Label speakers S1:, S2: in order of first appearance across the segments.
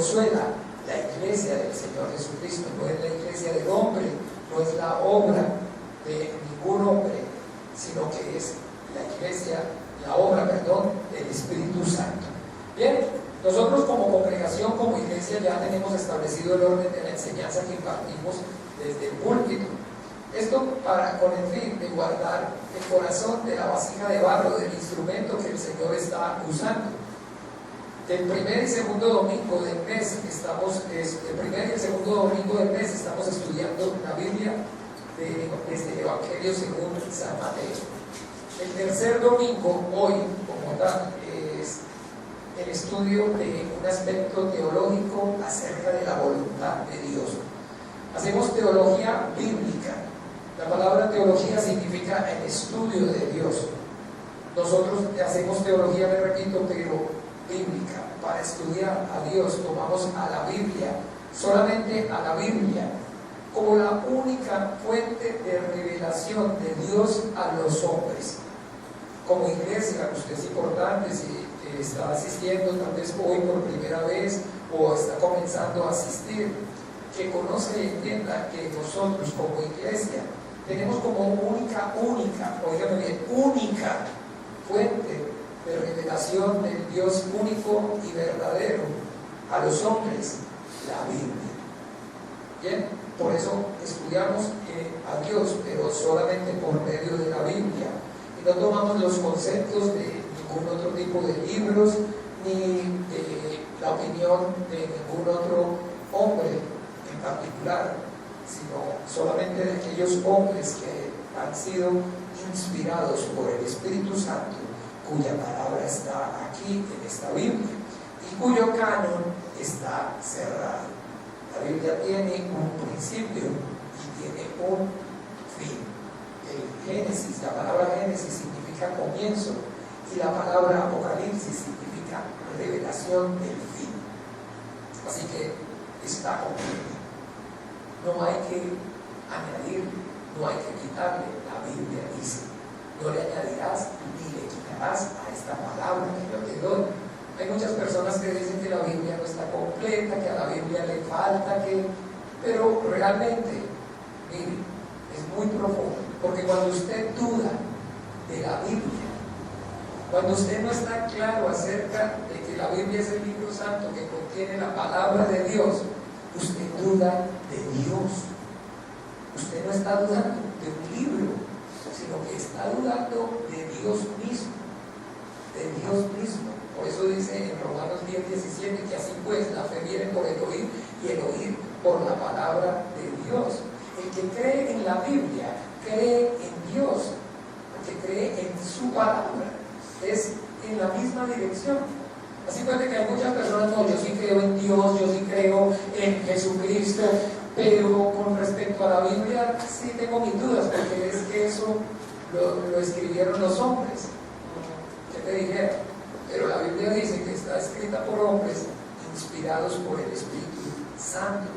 S1: consuela la iglesia del Señor Jesucristo. No es la iglesia del hombre, no es la obra de ningún hombre, sino que es la iglesia, la obra, del Espíritu Santo. Bien, nosotros como congregación, como iglesia, ya tenemos establecido el orden de la enseñanza que impartimos desde el púlpito. Esto con el fin de guardar el corazón de la vasija de barro, del instrumento que el Señor está usando. El primer y segundo domingo del mes estamos estudiando la Biblia desde el Evangelio según San Mateo. El tercer domingo, hoy, como tal, es el estudio de un aspecto teológico acerca de la voluntad de Dios. Hacemos teología bíblica. La palabra teología significa el estudio de Dios. Nosotros hacemos teología, me repito, pero bíblica. Para estudiar a Dios tomamos a la Biblia, solamente a la Biblia, como la única fuente de revelación de Dios a los hombres. Como iglesia, usted es importante, si está asistiendo tal vez hoy por primera vez o está comenzando a asistir, que conozca y entienda que nosotros como iglesia tenemos como única, óigame bien, única fuente de revelación del Dios único y verdadero a los hombres, la Biblia. Bien, por eso estudiamos a Dios, pero solamente por medio de la Biblia, y no tomamos los conceptos de ningún otro tipo de libros, ni de la opinión de ningún otro hombre en particular, sino solamente de aquellos hombres que han sido inspirados por el Espíritu Santo, cuya palabra está aquí en esta Biblia y cuyo canon está cerrado. La Biblia tiene un principio y tiene un fin. El Génesis, la palabra Génesis significa comienzo y la palabra Apocalipsis significa revelación del fin. Así que está completa. No hay que añadirle, no hay que quitarle. La Biblia dice: no le añadirás ni le quitarás a esta palabra que yo te doy. Hay muchas personas que dicen que la Biblia no está completa, que a la Biblia le falta, pero realmente, mire, es muy profundo, porque cuando usted duda de la Biblia, cuando usted no está claro acerca de que la Biblia es el libro santo que contiene la palabra de Dios, usted duda de Dios. Usted no está dudando de un libro, sino que está dudando de Dios mismo, de Dios mismo. Por eso dice en Romanos 10:17 que así pues la fe viene por el oír y el oír por la palabra de Dios. El que cree en la Biblia cree en Dios, porque cree en su palabra, es en la misma dirección. Así puede que hay muchas personas: no, yo sí creo en Dios, yo sí creo en Jesucristo, pero con respecto a la Biblia sí tengo mis dudas, porque es que eso lo escribieron los hombres. ¿Qué te dijera? Pero la Biblia dice que está escrita por hombres inspirados por el Espíritu Santo,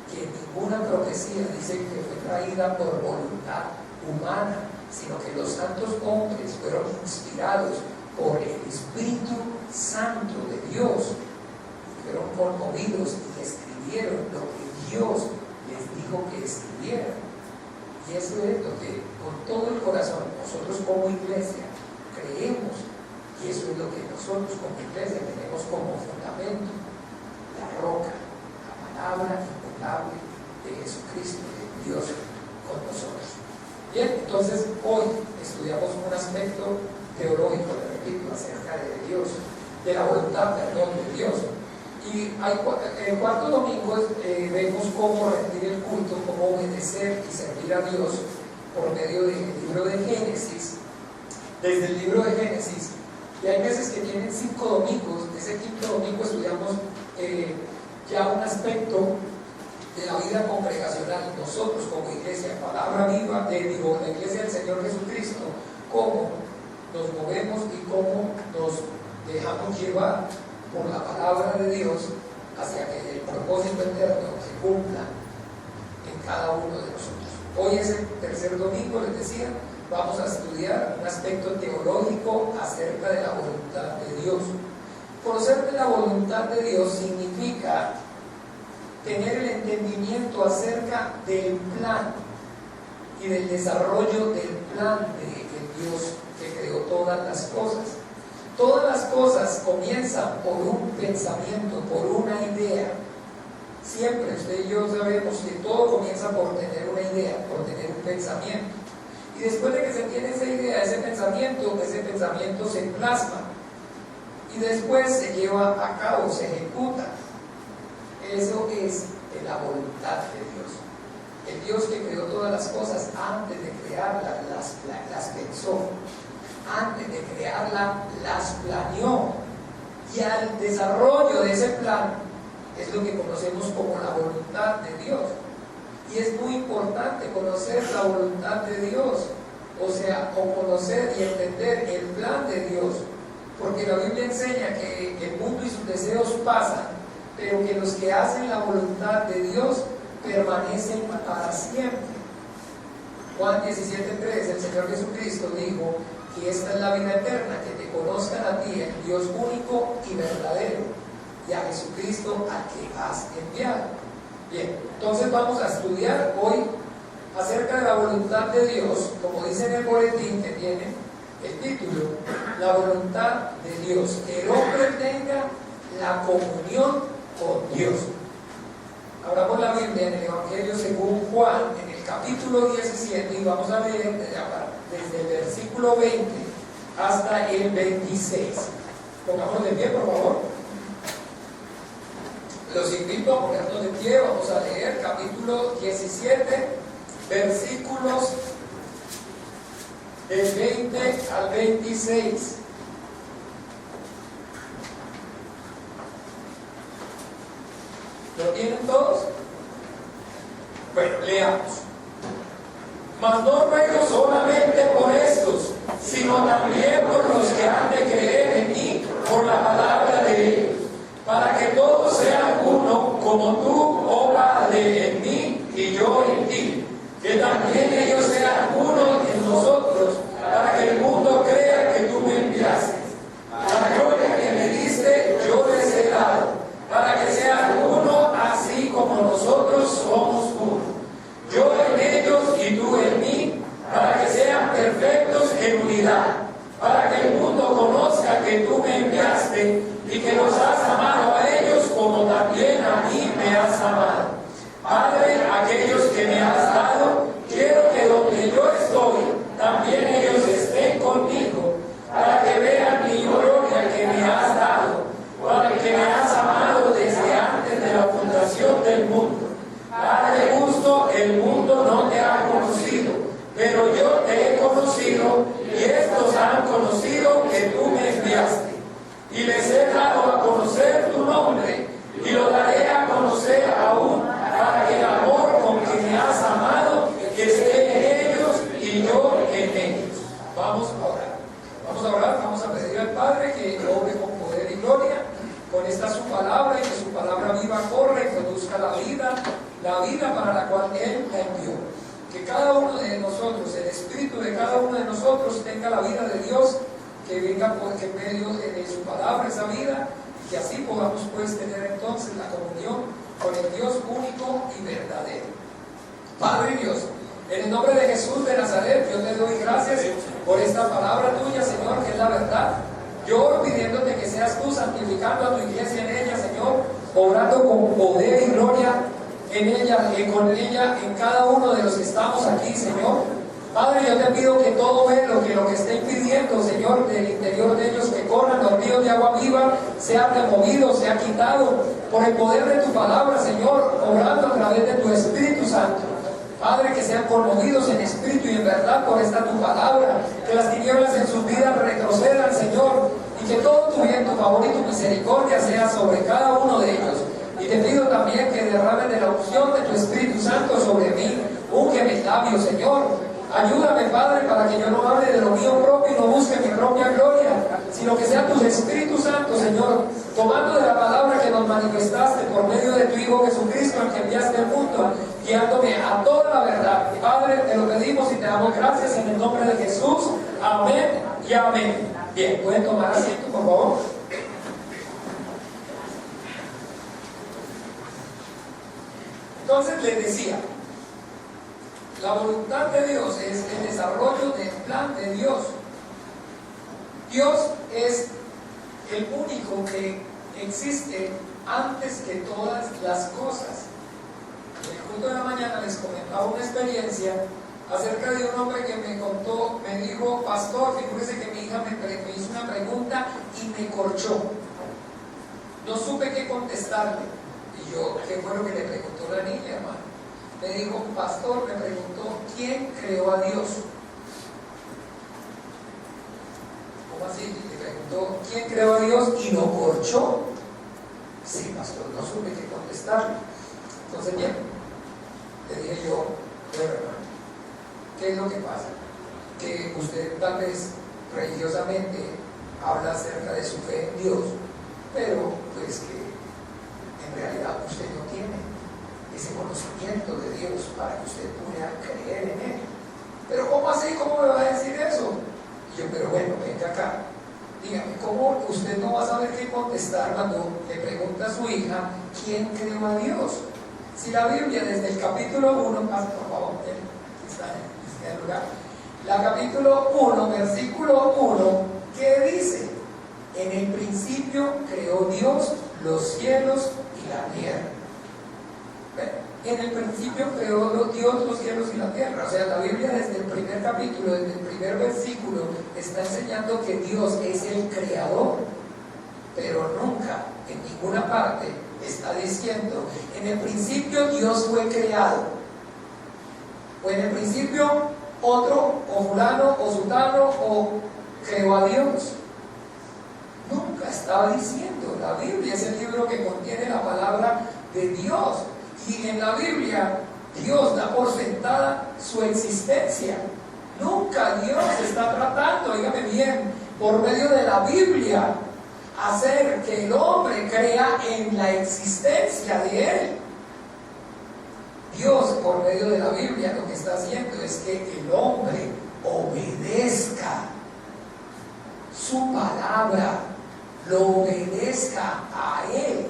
S1: que ninguna profecía dice que fue traída por voluntad humana, sino que los santos hombres fueron inspirados por el Espíritu Santo de Dios, fueron conmovidos y escribieron lo que Dios les dijo que escribieran. Y eso es lo que con todo el corazón nosotros como iglesia creemos, y eso es lo que nosotros como iglesia tenemos como fundamento: la roca, la palabra inmutable de Jesucristo, de Dios con nosotros. Bien, entonces hoy estudiamos un aspecto teológico, le repito, acerca de Dios, de la voluntad, de Dios. Y el cuarto domingo vemos cómo rendir el culto, cómo obedecer y servir a Dios por medio del libro de Génesis. Desde el libro de Génesis, y hay veces que tienen 5 domingos. Ese quinto domingo estudiamos ya un aspecto de la vida congregacional. Nosotros como iglesia, palabra viva, la iglesia del Señor Jesucristo, cómo nos movemos y cómo nos dejamos llevar por la palabra de Dios hacia que el propósito eterno se cumpla en cada uno de nosotros. Hoy es el tercer domingo, les decía, vamos a estudiar un aspecto teológico acerca de la voluntad de Dios. Conocer de la voluntad de Dios significa tener el entendimiento acerca del plan y del desarrollo del plan de Dios que creó todas las cosas. Todas las cosas comienzan por un pensamiento, por una idea. Siempre usted y yo sabemos que todo comienza por tener una idea, por tener un pensamiento. Y después de que se tiene esa idea, ese pensamiento se plasma y después se lleva a cabo, se ejecuta. Eso es de la voluntad de Dios. El Dios que creó todas las cosas, antes de crearlas, las pensó. Antes de crearlas, las planeó. Y al desarrollo de ese plan es lo que conocemos como la voluntad de Dios. Y es muy importante conocer la voluntad de Dios, o sea, conocer y entender el plan de Dios, porque la Biblia enseña que el mundo y sus deseos pasan, pero que los que hacen la voluntad de Dios permanecen para siempre. Juan 17:3, el Señor Jesucristo dijo que esta es la vida eterna, que te conozcan a ti, el Dios único y verdadero, y a Jesucristo a que has enviado. Bien, entonces vamos a estudiar hoy acerca de la voluntad de Dios, como dice en el boletín que tiene el título, la voluntad de Dios, que el hombre tenga la comunión con Dios. Abramos la Biblia en el Evangelio según Juan, en el capítulo 17, y vamos a leer desde el versículo 20 hasta el 26. Pongámonos de pie, por favor. Los invito a ponernos de pie. Vamos a leer capítulo 17, versículos del 20 al 26. ¿Lo tienen todos? Bueno, leamos. Mas no ruego solamente por estos, sino también por los que han de creer en mí por la palabra de ellos, para que todos sean uno, como tú, oh Padre, en mí y yo en ti, que también ellos sean uno en nosotros, para que el mundo crea que tú me enviaste. La gloria que me diste, yo les he dado, para que sean uno, así como nosotros somos uno. Yo en ellos y tú en mí, para que sean perfectos en unidad, para que el mundo conozca que tú me enviaste y que los has amado a ellos como también a mí me has amado. Padre, aquellos que me has dado, quiero que donde yo estoy, también ellos estén conmigo, para que vean mi gloria que me has dado, para que me has amado desde antes de la fundación del mundo. Padre justo, el mundo no te ha conocido, pero yo te he conocido y estos han conocido que tú me enviaste. Y les he dado a conocer tu nombre, y lo daré a conocer aún, para que el amor con que me has amado esté en ellos y yo en ellos. Vamos a orar, vamos a pedir al Padre que obre con poder y gloria, con esta su palabra, y que su palabra viva corra y produzca la vida para la cual Él la envió. Que cada uno de nosotros, el espíritu de cada uno de nosotros tenga la vida de Dios, que venga por medio de su palabra esa vida, y que así podamos pues tener entonces la comunión con el Dios único y verdadero. Padre Dios, en el nombre de Jesús de Nazaret, yo te doy gracias por esta palabra tuya, Señor, que es la verdad. Yo oro pidiéndote que seas tú santificando a tu iglesia en ella, Señor, obrando con poder y gloria en ella, con ella, en cada uno de los que estamos aquí, Señor. Padre, yo te pido que todo velo, que lo que esté impidiendo, Señor, del interior de ellos que corran los ríos de agua viva, sea removido, sea quitado por el poder de tu palabra, Señor, obrando a través de tu Espíritu Santo. Padre, que sean conmovidos en espíritu y en verdad por esta tu palabra, que las tinieblas en sus vidas retrocedan, Señor, y que todo tu bien, tu favor y tu misericordia sea sobre cada uno de ellos. Y te pido también que derrames de la unción de tu Espíritu Santo sobre mí, unge mis labios, Señor. Ayúdame, Padre, para que yo no hable de lo mío propio y no busque mi propia gloria, sino que sea tu Espíritu Santo, Señor, tomando de la palabra que nos manifestaste por medio de tu Hijo Jesucristo, al que enviaste al mundo, guiándome a toda la verdad. Padre, te lo pedimos y te damos gracias en el nombre de Jesús. Amén y amén. Bien, pueden tomar asiento, por favor. Entonces les decía, la voluntad de Dios es el desarrollo del plan de Dios. Dios es el único que existe antes que todas las cosas. En el culto de la mañana les comentaba una experiencia acerca de un hombre que me dijo: pastor, fíjese que mi hija me hizo una pregunta y me corchó. No supe qué contestarle. Y yo, ¿qué fue lo que le preguntó la niña, hermano? Me dijo: pastor, me preguntó, ¿quién creó a Dios? ¿Cómo así? Le preguntó, ¿quién creó a Dios? Y lo corchó. Sí, pastor, no supe qué contestarle. Entonces, bien, le dije yo: bueno, hermano, ¿qué es lo que pasa? Que usted tal vez religiosamente habla acerca de su fe en Dios, pero pues que en realidad usted no tiene ese conocimiento de Dios para que usted pueda creer en Él. Pero ¿cómo así? ¿Cómo me va a decir eso? Y yo: pero bueno, venga acá, dígame, ¿cómo usted no va a saber qué contestar cuando le pregunta a su hija quién creó a Dios? Si la Biblia desde el capítulo 1, pasa por favor, está en el lugar, la capítulo 1, versículo 1, ¿qué dice? En el principio creó Dios los cielos y la tierra. En el principio creó Dios los cielos y la tierra. O sea, la Biblia desde el primer capítulo, desde el primer versículo, está enseñando que Dios es el creador, pero nunca, en ninguna parte, está diciendo: en el principio Dios fue creado, o en el principio otro, o fulano, o sultano, o creó a Dios. Nunca estaba diciendo. La Biblia es el libro que contiene la palabra de Dios, y en la Biblia Dios da por sentada su existencia. Nunca Dios está tratando, dígame bien, por medio de la Biblia, hacer que el hombre crea en la existencia de Él. Dios, por medio de la Biblia, lo que está haciendo es que el hombre obedezca su palabra, lo obedezca a Él.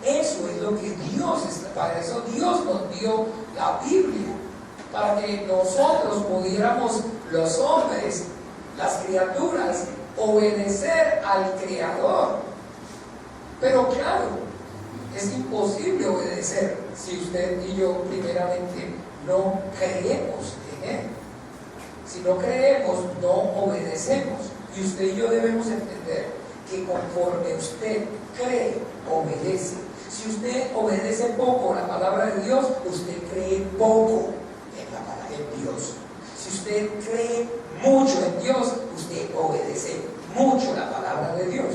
S1: Eso es lo que Dios está. Para eso Dios nos dio la Biblia, para que nosotros pudiéramos, los hombres, las criaturas, obedecer al Creador. Pero claro, es imposible obedecer si usted y yo primeramente no creemos en Él. Si no creemos, no obedecemos. Y usted y yo debemos entender que conforme usted cree, obedece. Si usted obedece poco la palabra de Dios, usted cree poco en Dios. Si usted cree mucho en Dios, usted obedece mucho la palabra de Dios.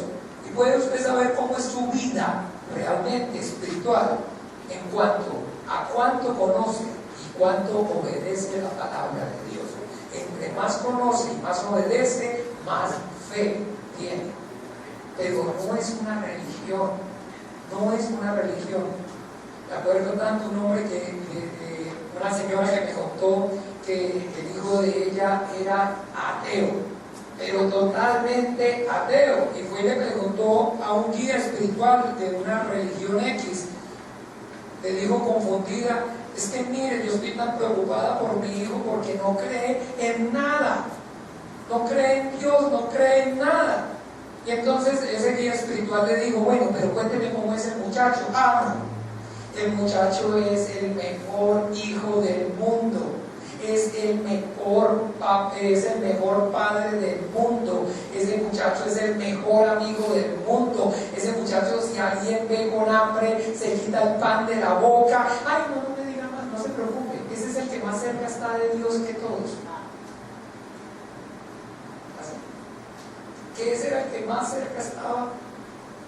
S1: Y puede usted saber cómo es su vida realmente espiritual en cuanto a cuánto conoce y cuánto obedece la palabra de Dios. Entre más conoce y más obedece, más fe tiene. Pero no es una religión, no es una religión. Me acuerdo tanto un hombre una señora que me contó que el hijo de ella era ateo, pero totalmente ateo, y fue y le preguntó a un guía espiritual de una religión X. Le dijo confundida: es que mire, yo estoy tan preocupada por mi hijo porque no cree en nada, no cree en Dios, no cree en nada. Y entonces ese guía espiritual le dijo: bueno, pero cuénteme cómo es el muchacho. El muchacho es el mejor hijo del mundo, es el mejor padre del mundo, ese muchacho es el mejor amigo del mundo, ese muchacho, si alguien ve con hambre, se quita el pan de la boca. Ay, no me diga más, no se preocupe, ese es el que más cerca está de Dios que todos. Que ese era el que más cerca estaba,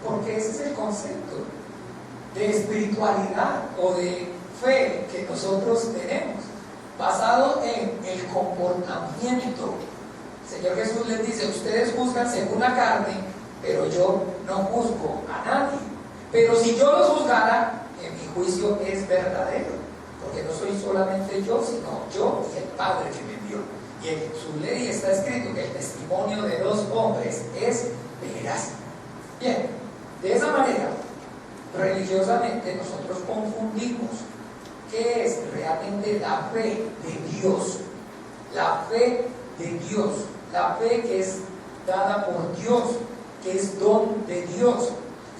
S1: porque ese es el concepto de espiritualidad o de fe que nosotros tenemos, basado en el comportamiento. El Señor Jesús les dice: ustedes juzgan según la carne, pero yo no juzgo a nadie. Pero si yo los juzgara, mi juicio es verdadero, porque no soy solamente yo, sino yo y el Padre que me envió. Y en su ley está escrito que el testimonio de dos hombres es veraz. Bien, de esa manera, religiosamente nosotros confundimos realmente la fe de Dios, la fe de Dios, la fe que es dada por Dios, que es don de Dios.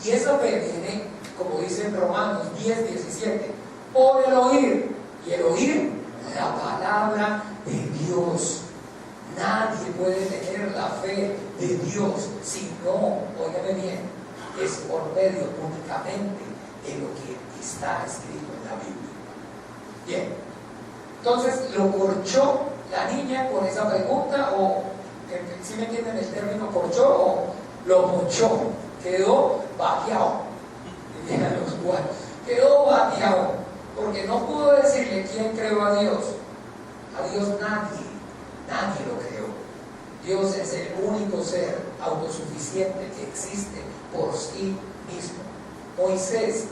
S1: Y esa fe viene, como dice en Romanos 10:17, por el oír, y el oír la palabra de Dios. Nadie puede tener la fe de Dios si no, óigame bien, es por medio únicamente de lo que está escrito en la Biblia. Bien, entonces lo corchó la niña con esa pregunta, o si me entienden el término corchó, o lo mochó, quedó bajeado, dirían los cubanos, quedó bajeado, porque no pudo decirle quién creó a Dios. A Dios nadie lo creó. Dios es el único ser autosuficiente que existe por sí mismo. Moisés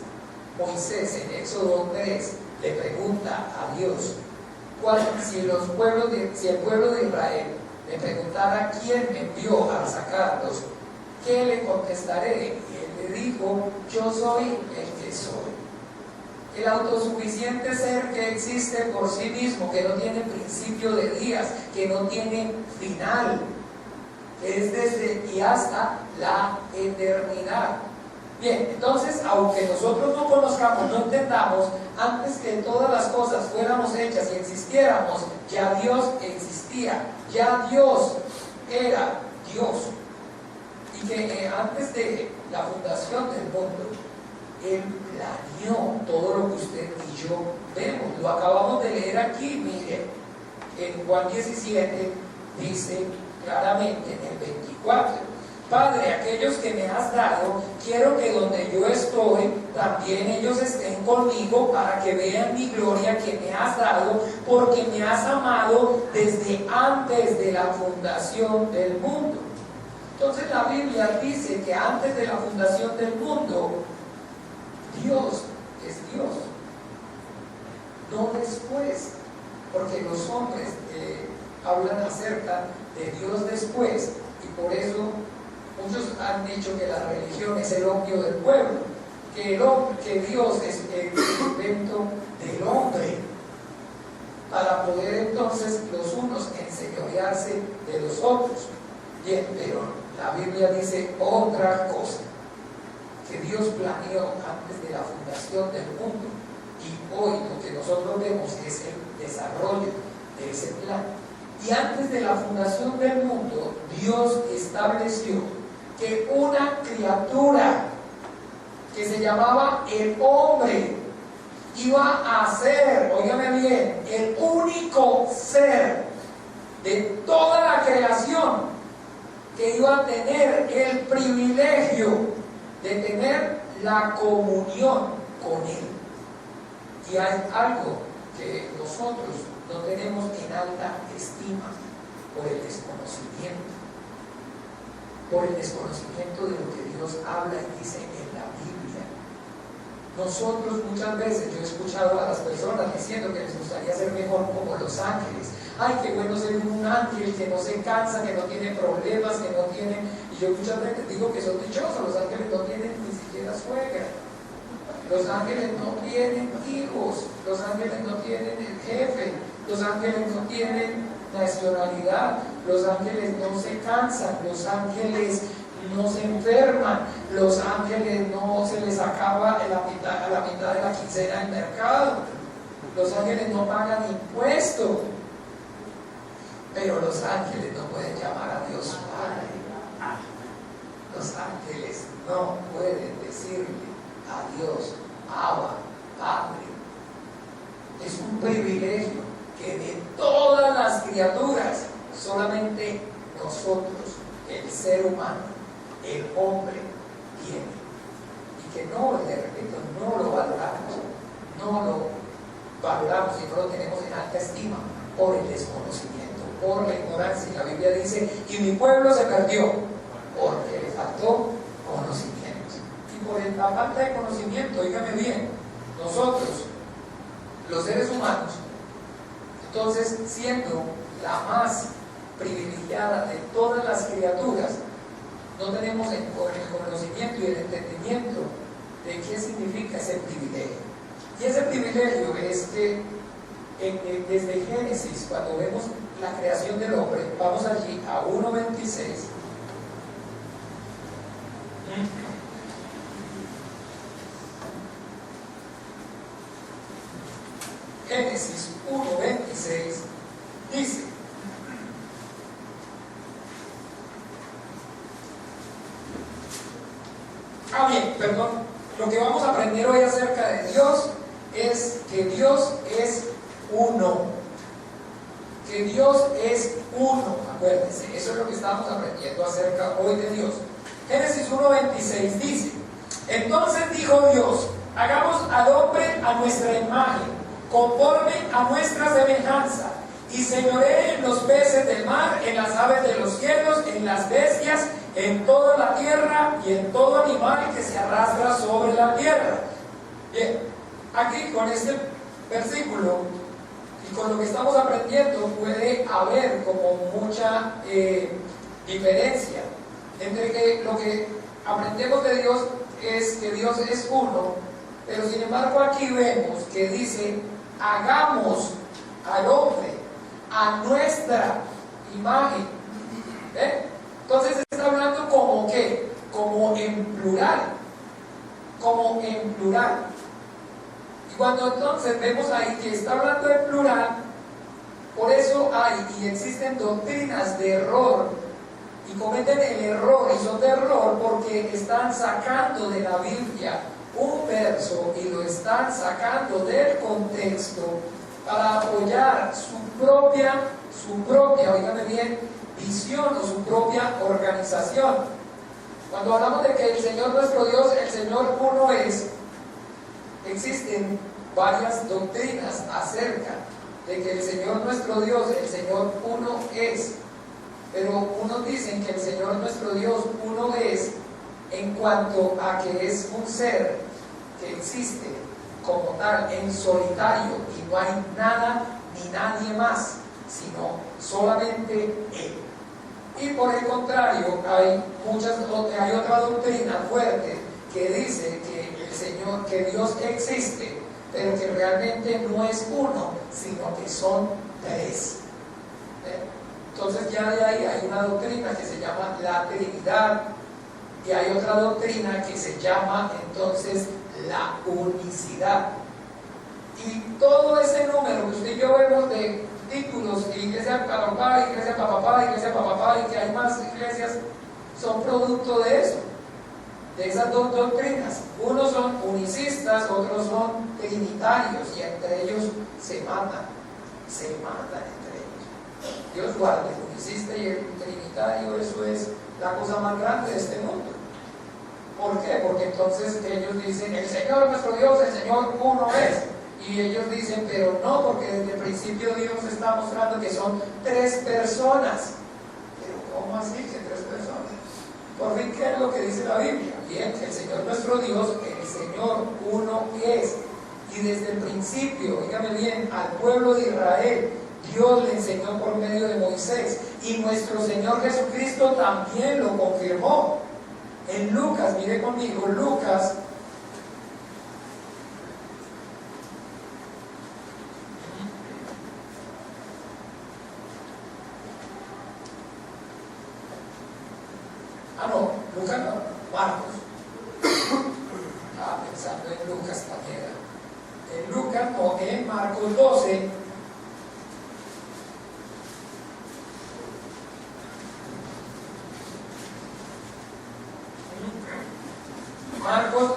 S1: en Éxodo 3 le pregunta a Dios, si el pueblo de Israel le preguntara quién me envió a sacarlos, ¿qué le contestaré? Y él le dijo, yo soy el que soy. El autosuficiente ser que existe por sí mismo, que no tiene principio de días, que no tiene final, que es desde y hasta la eternidad. Bien, entonces, aunque nosotros no conozcamos, no entendamos, antes que todas las cosas fuéramos hechas y existiéramos, ya Dios existía, ya Dios era Dios. Y que antes de la fundación del mundo, Él planeó todo lo que usted y yo vemos. Lo acabamos de leer aquí, mire, en Juan 17 dice claramente en el 24, Padre, aquellos que me has dado, quiero que donde yo estoy, también ellos estén conmigo para que vean mi gloria que me has dado, porque me has amado desde antes de la fundación del mundo. Entonces la Biblia dice que antes de la fundación del mundo, Dios es Dios, no después, porque los hombres hablan acerca de Dios después, y por eso muchos han dicho que la religión es el opio del pueblo, que Dios es el invento del hombre, para poder entonces los unos enseñorearse de los otros. Bien, pero la Biblia dice otra cosa, que Dios planeó antes de la fundación del mundo, y hoy lo que nosotros vemos es el desarrollo de ese plan. Y antes de la fundación del mundo, Dios estableció que una criatura que se llamaba el hombre iba a ser, óigame bien, el único ser de toda la creación que iba a tener el privilegio de tener la comunión con Él. Y hay algo que nosotros no tenemos en alta estima por el desconocimiento de lo que Dios habla y dice en la Biblia. Nosotros muchas veces, yo he escuchado a las personas diciendo que les gustaría ser mejor como los ángeles. Ay, qué bueno ser un ángel que no se cansa, que no tiene problemas, que no tiene... Y yo muchas veces digo que son dichosos, los ángeles no tienen ni siquiera suegra, los ángeles no tienen hijos, los ángeles no tienen el jefe, los ángeles no tienen nacionalidad, los ángeles no se cansan, los ángeles no se enferman, los ángeles no se les acaba a la mitad de la quincena el mercado, los ángeles no pagan impuestos, pero los ángeles no pueden llamar a Dios Padre. Los ángeles no pueden decirle a Dios Abba, Padre. Es un privilegio que de todas las criaturas, solamente nosotros, el ser humano, el hombre, tiene. Y que no, le repito, no lo valoramos y no lo tenemos en alta estima por el desconocimiento, por la ignorancia. Y la Biblia dice, y mi pueblo se perdió porque le faltó conocimiento. Y por la falta de conocimiento, oígame bien, nosotros, los seres humanos, entonces siendo la más privilegiada de todas las criaturas, no tenemos el conocimiento y el entendimiento de qué significa ese privilegio. Y ese privilegio es que desde Génesis, cuando vemos la creación del hombre, vamos allí a 1:26. Génesis 1:26 dice: bien, perdón, lo que vamos a aprender hoy acerca de Dios es que Dios es uno. Que Dios es uno, acuérdense, eso es lo que estamos aprendiendo acerca hoy de Dios. Génesis 1:26 dice: entonces dijo Dios, hagamos al hombre a nuestra imagen, conforme a nuestra semejanza, y señoree en los peces del mar, en las aves de los cielos, en las bestias, en toda la tierra y en todo animal que se arrastra sobre la tierra. Bien, aquí con este versículo y con lo que estamos aprendiendo puede haber como mucha diferencia entre que lo que aprendemos de Dios es que Dios es uno, pero sin embargo aquí vemos que dice: hagamos al hombre a nuestra imagen. Entonces está hablando como ¿qué? Como en plural, como en plural. Y cuando entonces vemos ahí que está hablando en plural, por eso hay y existen doctrinas de error, y cometen el error, y son de error porque están sacando de la Biblia un verso y lo están sacando del contexto para apoyar su propia, oígame bien, visión o su propia organización. Cuando hablamos de que el Señor nuestro Dios, el Señor uno es, existen varias doctrinas acerca de que el Señor nuestro Dios, el Señor uno es. Pero unos dicen que el Señor nuestro Dios uno es en cuanto a que es un ser que existe como tal, en solitario, y no hay nada ni nadie más, sino solamente Él. Y por el contrario, hay otra doctrina fuerte que dice que el Señor, que Dios existe, pero que realmente no es uno, sino que son tres. Entonces ya de ahí hay una doctrina que se llama la Trinidad, y hay otra doctrina que se llama entonces la unicidad. Y todo ese número que usted y yo vemos de títulos, iglesia para papá, iglesia para papá, iglesia para papá, y que hay más iglesias, son producto de eso, de esas dos doctrinas. Unos son unicistas, otros son trinitarios, y entre ellos se matan entre ellos. Dios guarde, el unicista y el trinitario, eso es la cosa más grande de este mundo. ¿Por qué? Porque entonces ellos dicen: el Señor nuestro Dios, el Señor uno es. Y ellos dicen: pero no, porque desde el principio Dios está mostrando que son tres personas. Pero ¿cómo así que tres personas? Por fin, ¿qué es lo que dice la Biblia? Bien, el Señor nuestro Dios, el Señor uno es. Y desde el principio, dígame bien, al pueblo de Israel, Dios le enseñó por medio de Moisés. Y nuestro Señor Jesucristo también lo confirmó. En Lucas, mire conmigo, Lucas Lucas no, Marcos. Estaba pensando en Lucas también. En Lucas no, en Marcos 12. Marcos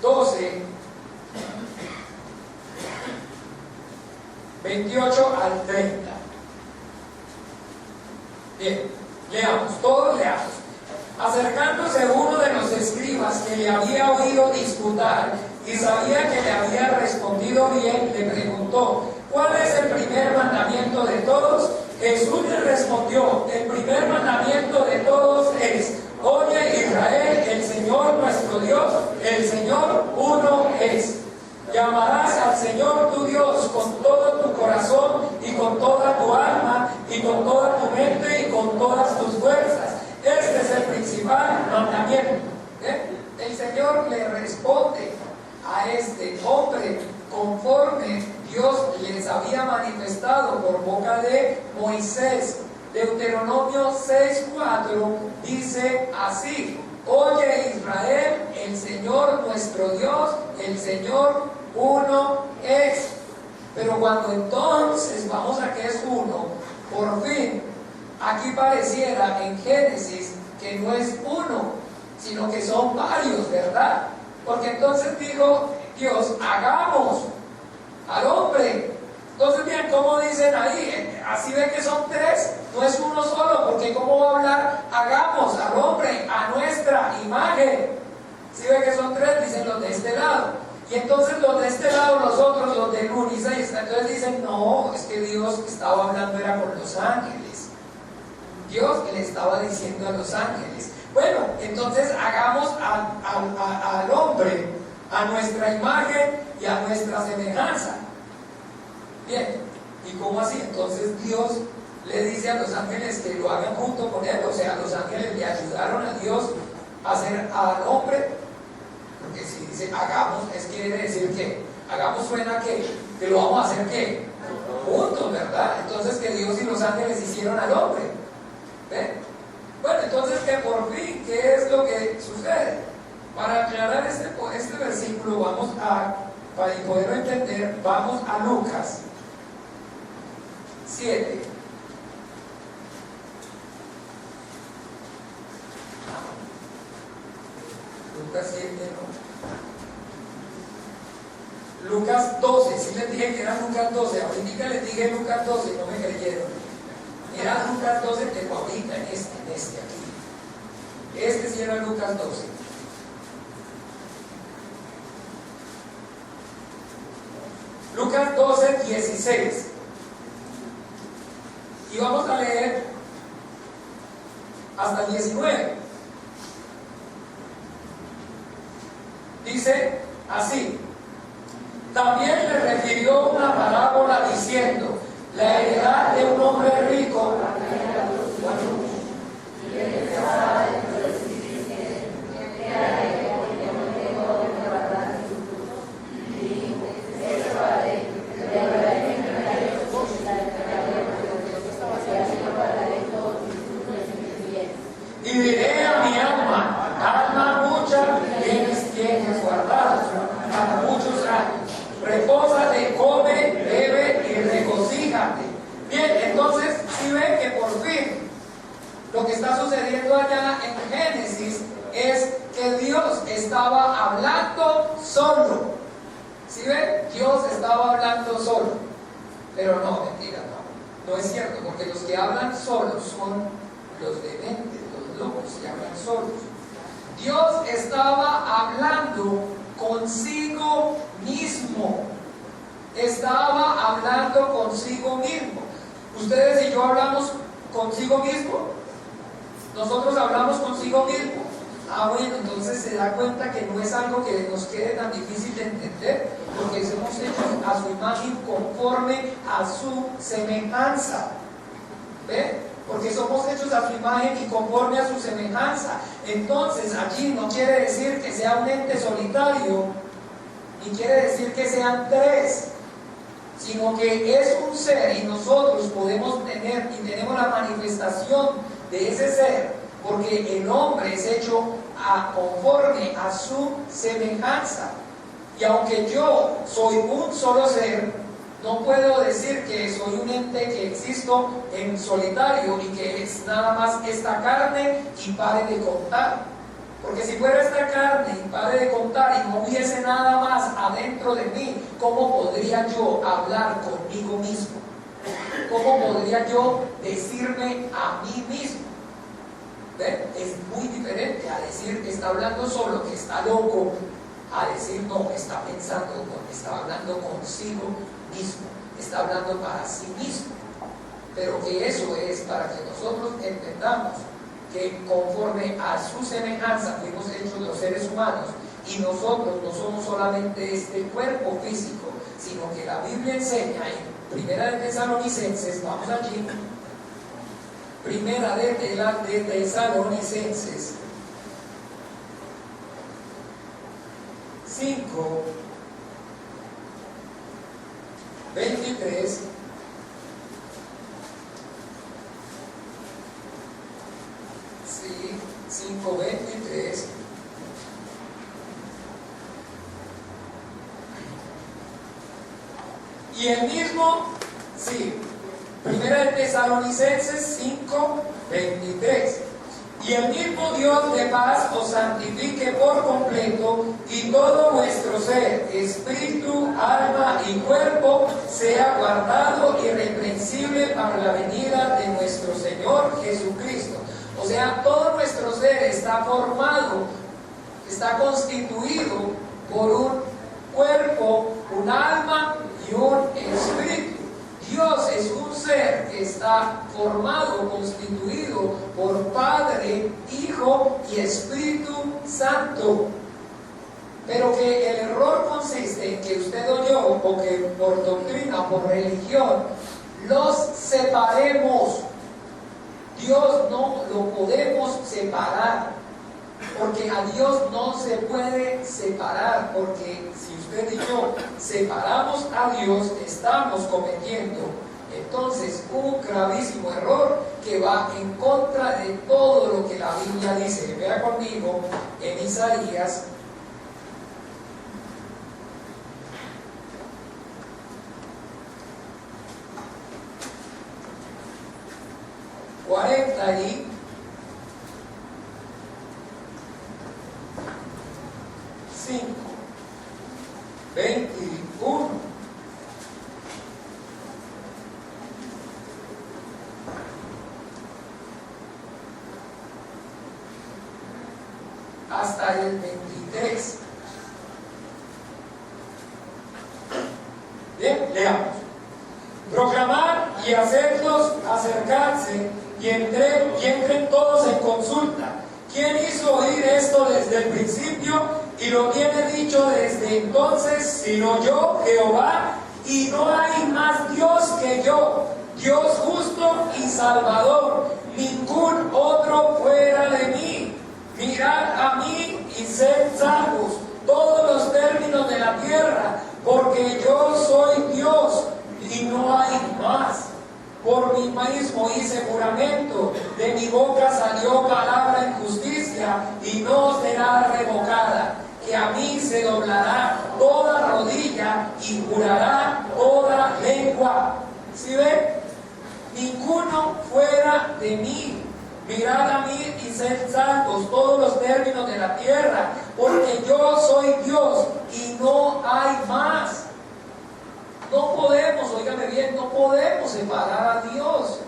S1: 12, 28 al 30. Bien, leamos, todos leamos. Acercándose uno de los escribas que le había oído disputar y sabía que le había respondido bien, le preguntó: ¿cuál es el primer mandamiento de todos? Jesús le respondió: el primer mandamiento de todos es: oye Israel, el Señor nuestro Dios, el Señor uno es. Llamarás al Señor tu Dios con todo tu corazón y con toda tu alma y con toda tu mente y con todas tus fuerzas. Este es el principal mandamiento. El Señor le responde a este hombre conforme Dios les había había manifestado por boca de Moisés. Deuteronomio 6:4 dice así: oye Israel, el Señor nuestro Dios, el Señor uno es. Pero cuando entonces vamos a que es uno, por fin, aquí pareciera en Génesis que no es uno, sino que son varios, ¿verdad? Porque entonces dijo Dios: hagamos al hombre. Entonces bien, ¿cómo dicen ahí? Así ven que son tres, no es uno solo, porque ¿cómo va a hablar hagamos al hombre a nuestra imagen? Si ven que son tres, dicen los de este lado. Y entonces los de este lado, los otros, los del 1 y 6, entonces dicen: no, es que Dios estaba hablando era con los ángeles. Dios le estaba diciendo a los ángeles: bueno, entonces hagamos al hombre a nuestra imagen y a nuestra semejanza. Bien, ¿y cómo así? Entonces Dios le dice a los ángeles que lo hagan junto con él. O sea, los ángeles le ayudaron a Dios a hacer al hombre. Porque si dice hagamos, quiere decir que hagamos suena que lo vamos a hacer ¿qué? Juntos, ¿verdad? Entonces que Dios y los ángeles hicieron al hombre. ¿Ven? Bueno, entonces que por fin, ¿qué es lo que sucede? Para aclarar este versículo, vamos para poderlo entender, vamos a Lucas 7. Lucas 7, no. Lucas 12, sí les dije que era Lucas 12, ahorita les dije Lucas 12 y no me creyeron. Era Lucas 12, pero ahorita en este aquí. Este sí era Lucas 12. Lucas 12, 16. Y vamos a leer hasta el 19. Dice así: también le refirió una parábola diciendo: la heredad de un hombre rico y diré a mi alma muchas bienes tienes guardados para muchos años, repósate, come, bebe y regocíjate. Bien, entonces si ven que por fin lo que está sucediendo allá en Génesis es que Dios estaba hablando solo. ¿Sí ven? Dios estaba hablando solo. Pero no, mentira, no es cierto, porque los que hablan solos son los dementes, los locos que hablan solos. Dios estaba hablando consigo mismo. Estaba hablando consigo mismo. Ustedes y yo hablamos consigo mismo. Nosotros hablamos consigo mismo. Bueno, entonces se da cuenta que no es algo que nos quede tan difícil de entender, porque somos hechos a su imagen conforme a su semejanza. ¿Ven? Porque somos hechos a su imagen y conforme a su semejanza. Entonces allí no quiere decir que sea un ente solitario, ni quiere decir que sean tres, sino que es un ser y nosotros podemos tener y tenemos la manifestación de ese ser, porque el hombre es hecho conforme a su semejanza. Y aunque yo soy un solo ser, no puedo decir que soy un ente que existo en solitario y que es nada más esta carne y pare de contar. Porque si fuera esta carne y pare de contar y no hubiese nada más adentro de mí, ¿cómo podría yo hablar conmigo mismo? ¿Cómo podría yo decirme a mí mismo? ¿Ven? Es muy diferente a decir que está hablando solo, que está loco, a decir no, está pensando, está hablando consigo mismo, está hablando para sí mismo. Pero que eso es para que nosotros entendamos que conforme a su semejanza fuimos hechos los seres humanos, y nosotros no somos solamente este cuerpo físico, sino que la Biblia enseña en Primera de Tesalonicenses, vamos allí, Primera de Tesalonicenses 5, 23. Sí, 5:23. Y el mismo, sí, Primera de Tesalonicenses 5:23. Y el mismo Dios de paz os santifique por completo, y todo vuestro ser, espíritu, alma y cuerpo, sea guardado irreprensible para la venida de nuestro Señor Jesucristo. O sea, todo nuestro ser está formado, está constituido por un cuerpo, un alma y un espíritu. Dios es un ser que está formado, constituido por Padre, Hijo y Espíritu Santo. Pero que el error consiste en que usted o yo, o que por doctrina o por religión, los separemos. Dios no lo podemos separar, porque a Dios no se puede separar, porque si usted y yo separamos a Dios, estamos cometiendo entonces un gravísimo error que va en contra de todo lo que la Biblia dice. Vea conmigo en Isaías 45. Hasta el 23. Bien, leamos. Proclamar y hacerlos acercarse y entren todos en consulta. ¿Quién hizo oír esto desde el principio y lo tiene dicho desde entonces, sino yo, Jehová? Y no hay más Dios que yo, Dios justo y salvador, ningún otro fuera de mí. Mirad a mí y sed salvos todos los términos de la tierra, porque yo soy Dios y no hay más. Por mí mismo hice juramento, de mi boca salió palabra en justicia y no será revocada, que a mí se doblará toda rodilla y jurará toda lengua. ¿Sí ven? Ninguno fuera de mí. Mirad a mí y sed salvos todos los términos de la tierra, porque yo soy Dios y no hay más. No podemos, óigame bien, no podemos separar a Dios.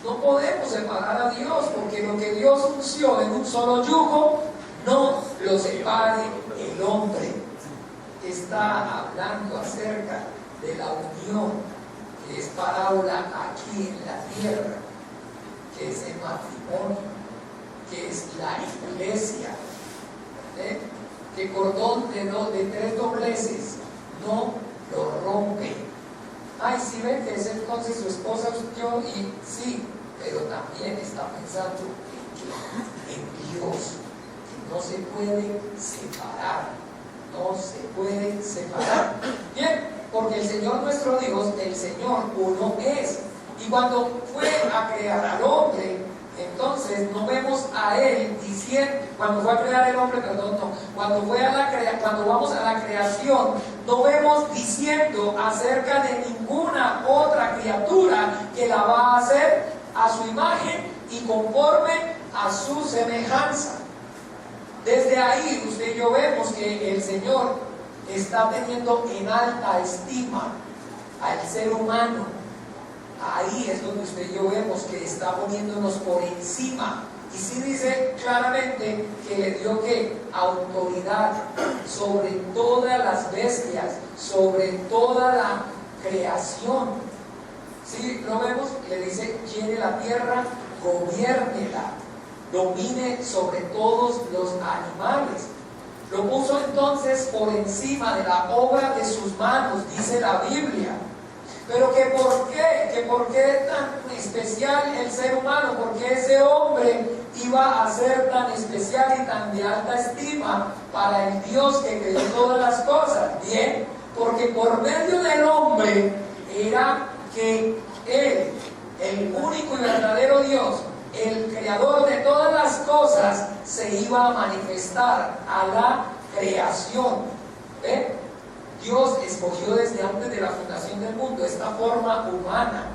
S1: No podemos separar a Dios, porque lo que Dios unció en un solo yugo, no lo separe el hombre. Está hablando acerca de la unión, que es parábola aquí en la tierra, que es el matrimonio, que es la iglesia, que cordón de tres dobleces no lo rompe. Ay, si ven que es entonces su esposa yo, y sí, pero también está pensando en Dios, que no se puede separar, no se puede separar. Bien, porque el Señor nuestro Dios, el Señor uno es. Y cuando fue a crear al hombre, entonces no vemos a Él diciendo, cuando fue a crear el hombre, cuando vamos a la creación, no vemos diciendo acerca de ninguna otra criatura que la va a hacer a su imagen y conforme a su semejanza. Desde ahí usted y yo vemos que el Señor está teniendo en alta estima al ser humano. Ahí es donde usted y yo vemos que está poniéndonos por encima. Y sí dice claramente que le dio ¿qué? Autoridad sobre todas las bestias, sobre toda la creación. ¿Sí lo vemos? Le dice, llene la tierra, gobiérnela, domine sobre todos los animales. Lo puso entonces por encima de la obra de sus manos, dice la Biblia. Pero que por qué tan especial el ser humano, porque ese hombre iba a ser tan especial y tan de alta estima para el Dios que creó todas las cosas. Bien, porque por medio del hombre hombre era que Él, el único y verdadero Dios, el creador de todas las cosas, se iba a manifestar a la creación. ¿Ve? Dios escogió desde antes de la fundación del mundo esta forma humana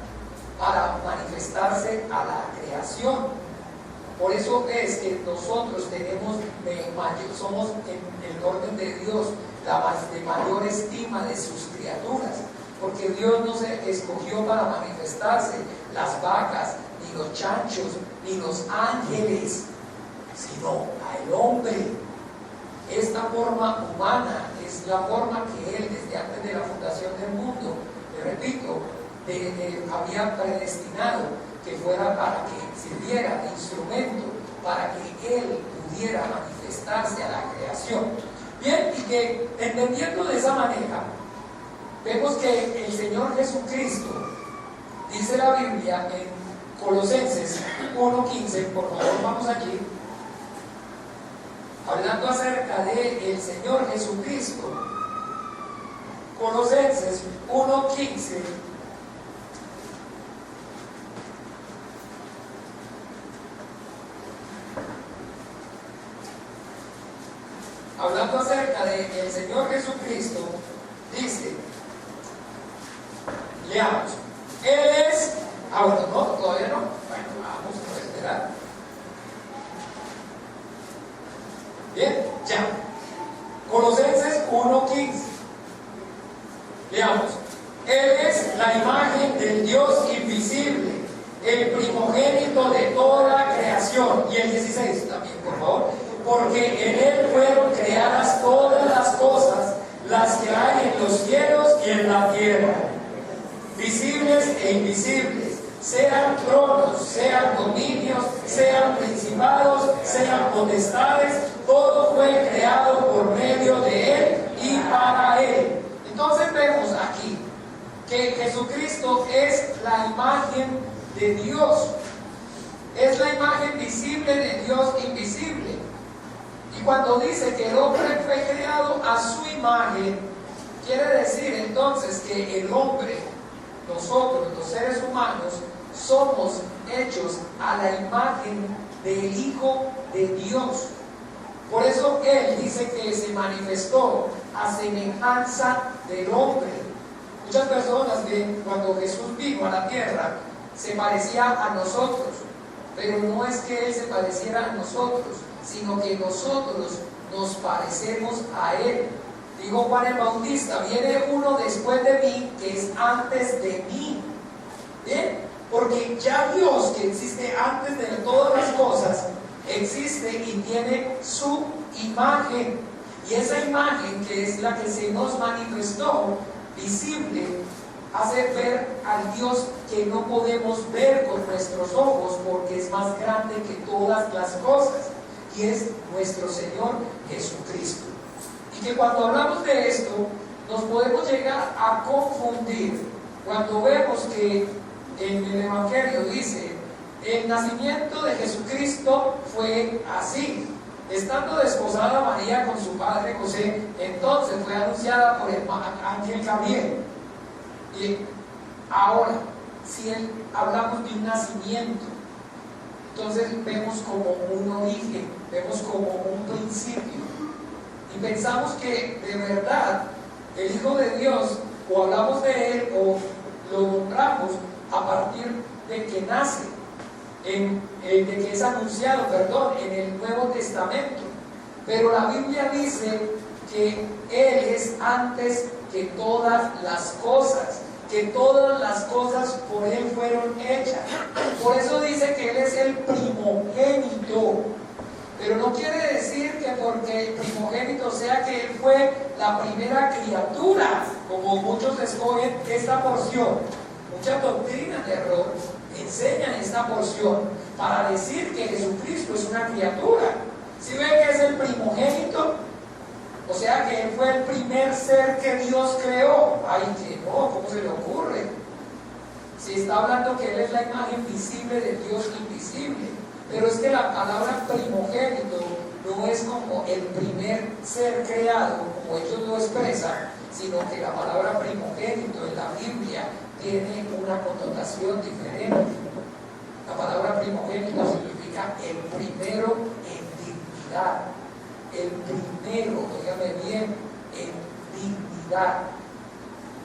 S1: para manifestarse a la creación. Por eso es que nosotros somos en el orden de Dios de mayor estima de sus criaturas, porque Dios no se escogió para manifestarse las vacas, ni los chanchos, ni los ángeles, sino al hombre. Esta forma humana es la forma que Él, desde antes de la fundación del mundo, le repito, había predestinado que fuera para que sirviera de instrumento para que Él pudiera manifestarse a la creación. Bien, y que entendiendo de esa manera, vemos que el Señor Jesucristo, dice la Biblia en Colosenses 1:15, por favor vamos allí, hablando acerca de el Señor Jesucristo. Colosenses 1:15. Hablando acerca del Señor Jesucristo, dice, leamos, Él es, bueno, no, todavía no, bueno, vamos a esperar. Bien, ya. Colosenses 1:15. Leamos, Él es la imagen del Dios invisible, el primogénito de toda creación. Y el 16 también, por favor. Porque en Él fueron creadas todas las cosas, las que hay en los cielos y en la tierra, visibles e invisibles, sean tronos, sean dominios, sean principados, sean potestades, todo fue creado por medio de Él y para Él. Entonces vemos aquí que Jesucristo es la imagen de Dios, es la imagen visible de Dios invisible. Y cuando dice que el hombre fue creado a su imagen, quiere decir entonces que el hombre, nosotros, los seres humanos, somos hechos a la imagen del Hijo de Dios. Por eso Él dice que se manifestó a semejanza del hombre. Muchas personas ven cuando Jesús vino a la tierra, se parecía a nosotros, pero no es que Él se pareciera a nosotros, sino que nosotros nos parecemos a Él. Dijo Juan el Bautista, viene uno después de mí que es antes de mí. ¿Bien? Porque ya Dios, que existe antes de todas las cosas, existe y tiene su imagen. Y esa imagen, que es la que se nos manifestó visible, hace ver al Dios que no podemos ver con nuestros ojos, porque es más grande que todas las cosas, y es nuestro Señor Jesucristo. Y que cuando hablamos de esto, nos podemos llegar a confundir cuando vemos que en el Evangelio dice, el nacimiento de Jesucristo fue así. Estando desposada María con su padre José, entonces fue anunciada por el ángel Gabriel. Y ahora, si hablamos de un nacimiento, entonces vemos como un origen, vemos como un principio. Y pensamos que de verdad el Hijo de Dios, o hablamos de Él, o lo nombramos a partir de que nace, de que es anunciado, en el Nuevo Testamento. Pero la Biblia dice que Él es antes que todas las cosas, que todas las cosas por Él fueron hechas. Por eso dice que Él es el primogénito. Pero no quiere decir que porque el primogénito sea que Él fue la primera criatura, como muchos escogen esta porción. Muchas doctrinas de error enseñan esta porción para decir que Jesucristo es una criatura. Si ven que es el primogénito, o sea que Él fue el primer ser que Dios creó. Ay, que no, ¿cómo se le ocurre? Si está hablando que Él es la imagen visible de Dios invisible. Pero es que la palabra primogénito no es como el primer ser creado, como ellos lo expresan, sino que la palabra primogénito en la la Biblia tiene una connotación diferente. La palabra primogénito significa el primero en dignidad. El primero, óigame bien, en dignidad.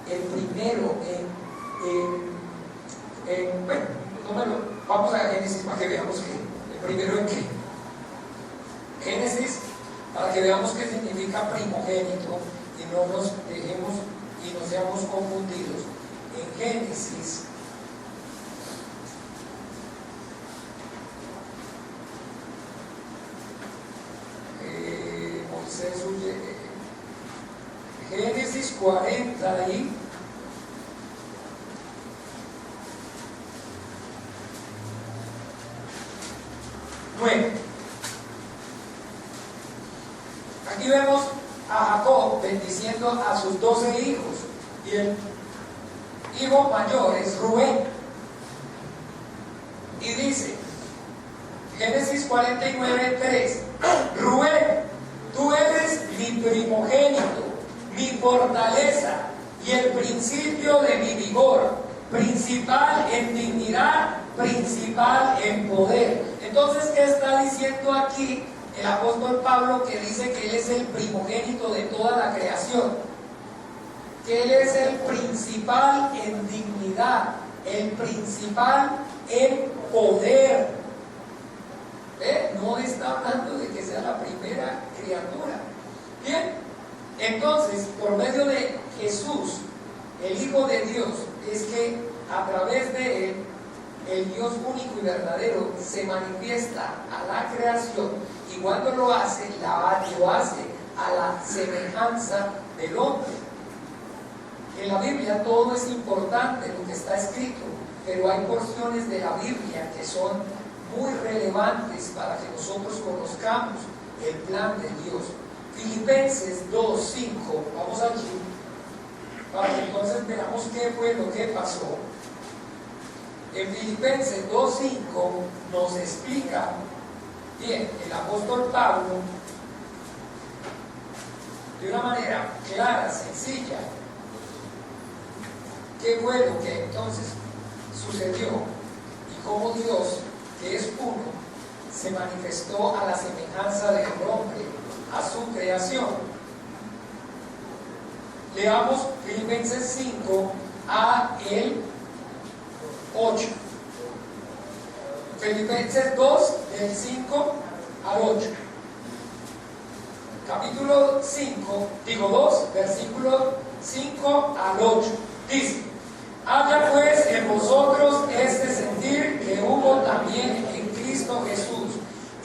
S1: El primero bueno, vamos a Génesis para que veamos el primero en qué. Génesis, para que veamos qué significa primogénito y no nos dejemos y no seamos confundidos. En Génesis, Moisés huye, Génesis 40 y 9. Aquí vemos a Jacob bendiciendo a sus 12 hijos y el hijo mayor es Rubén. Y dice, Génesis 49:3, Rubén, tú eres mi primogénito, mi fortaleza y el principio de mi vigor, principal en dignidad, principal en poder. Entonces, ¿qué está diciendo aquí el apóstol Pablo, que dice que él es el primogénito de toda la creación? Que él es el principal en dignidad, el principal en poder. No está hablando de que sea la primera criatura. Bien, entonces, por medio de Jesús, el Hijo de Dios, es que a través de él, el Dios único y verdadero se manifiesta a la creación, y cuando lo hace a la semejanza del hombre. En la Biblia todo es importante lo que está escrito, pero hay porciones de la Biblia que son muy relevantes para que nosotros conozcamos el plan de Dios. Filipenses 2:5, vamos allí, para que entonces veamos qué fue lo que pasó. En Filipenses 2:5 nos explica bien el apóstol Pablo de una manera clara, sencilla, qué fue lo que entonces sucedió y cómo Dios, que es uno, se manifestó a la semejanza del hombre, a su creación. Leamos Filipenses 5 a el 8. Filipenses 2, del 5 al 8. Capítulo 2, versículo 5 al 8. Dice: haya pues en vosotros este sentir que hubo también en Cristo Jesús,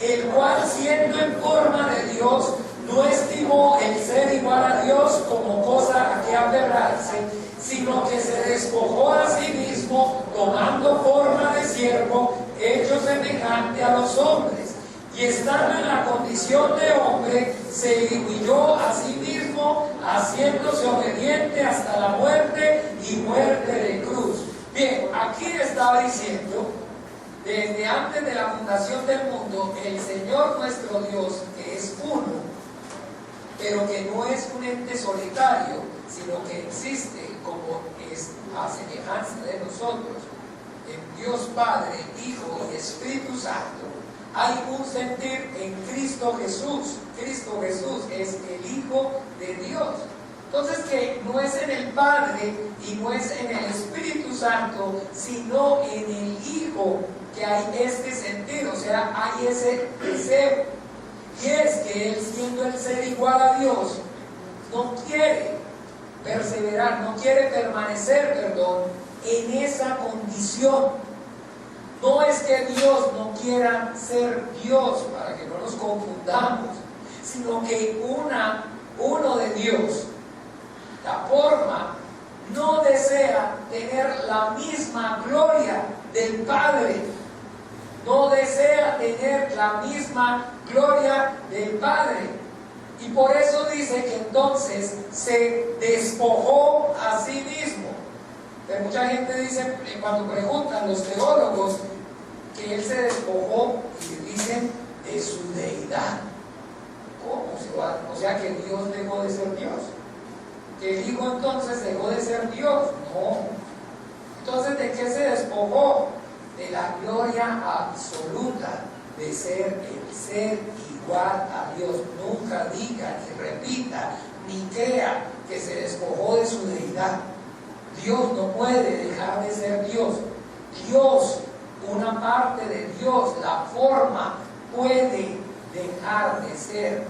S1: el cual, siendo en forma de Dios, no estimó el ser igual a Dios como cosa a que aferrarse, sino que se despojó a sí mismo, tomando forma de siervo, hecho semejante a los hombres, y estando en la condición de hombre, se humilló a sí mismo, haciéndose obediente hasta la muerte y muerte de cruz. Bien, aquí estaba diciendo, desde antes de la fundación del mundo, el Señor nuestro Dios, que es uno, pero que no es un ente solitario, sino que existe como es a semejanza de nosotros, en Dios Padre, Hijo y Espíritu Santo. Hay un sentir en Cristo Jesús. Cristo Jesús es el Hijo de Dios. Entonces, que no es en el Padre y no es en el Espíritu Santo, sino en el Hijo que hay este sentir, o sea, hay ese deseo. Y es que él, siendo el ser igual a Dios, no quiere perseverar, no quiere permanecer, en esa condición. No es que Dios no quiera ser Dios, para que no nos confundamos, sino que uno de Dios, la forma, no desea tener la misma gloria del Padre. No desea tener la misma gloria del Padre. Y por eso dice que entonces se despojó a sí mismo. Pero mucha gente dice, cuando preguntan los teólogos, que él se despojó, y dicen de su deidad. ¿Cómo se va? O sea, que Dios dejó de ser Dios. Que el Hijo entonces dejó de ser Dios. No, despojó de la gloria absoluta de ser el ser igual a Dios. Nunca diga, ni repita, ni crea que se despojó de su deidad. Dios no puede dejar de ser Dios. Dios, una parte de Dios, la forma, puede dejar de ser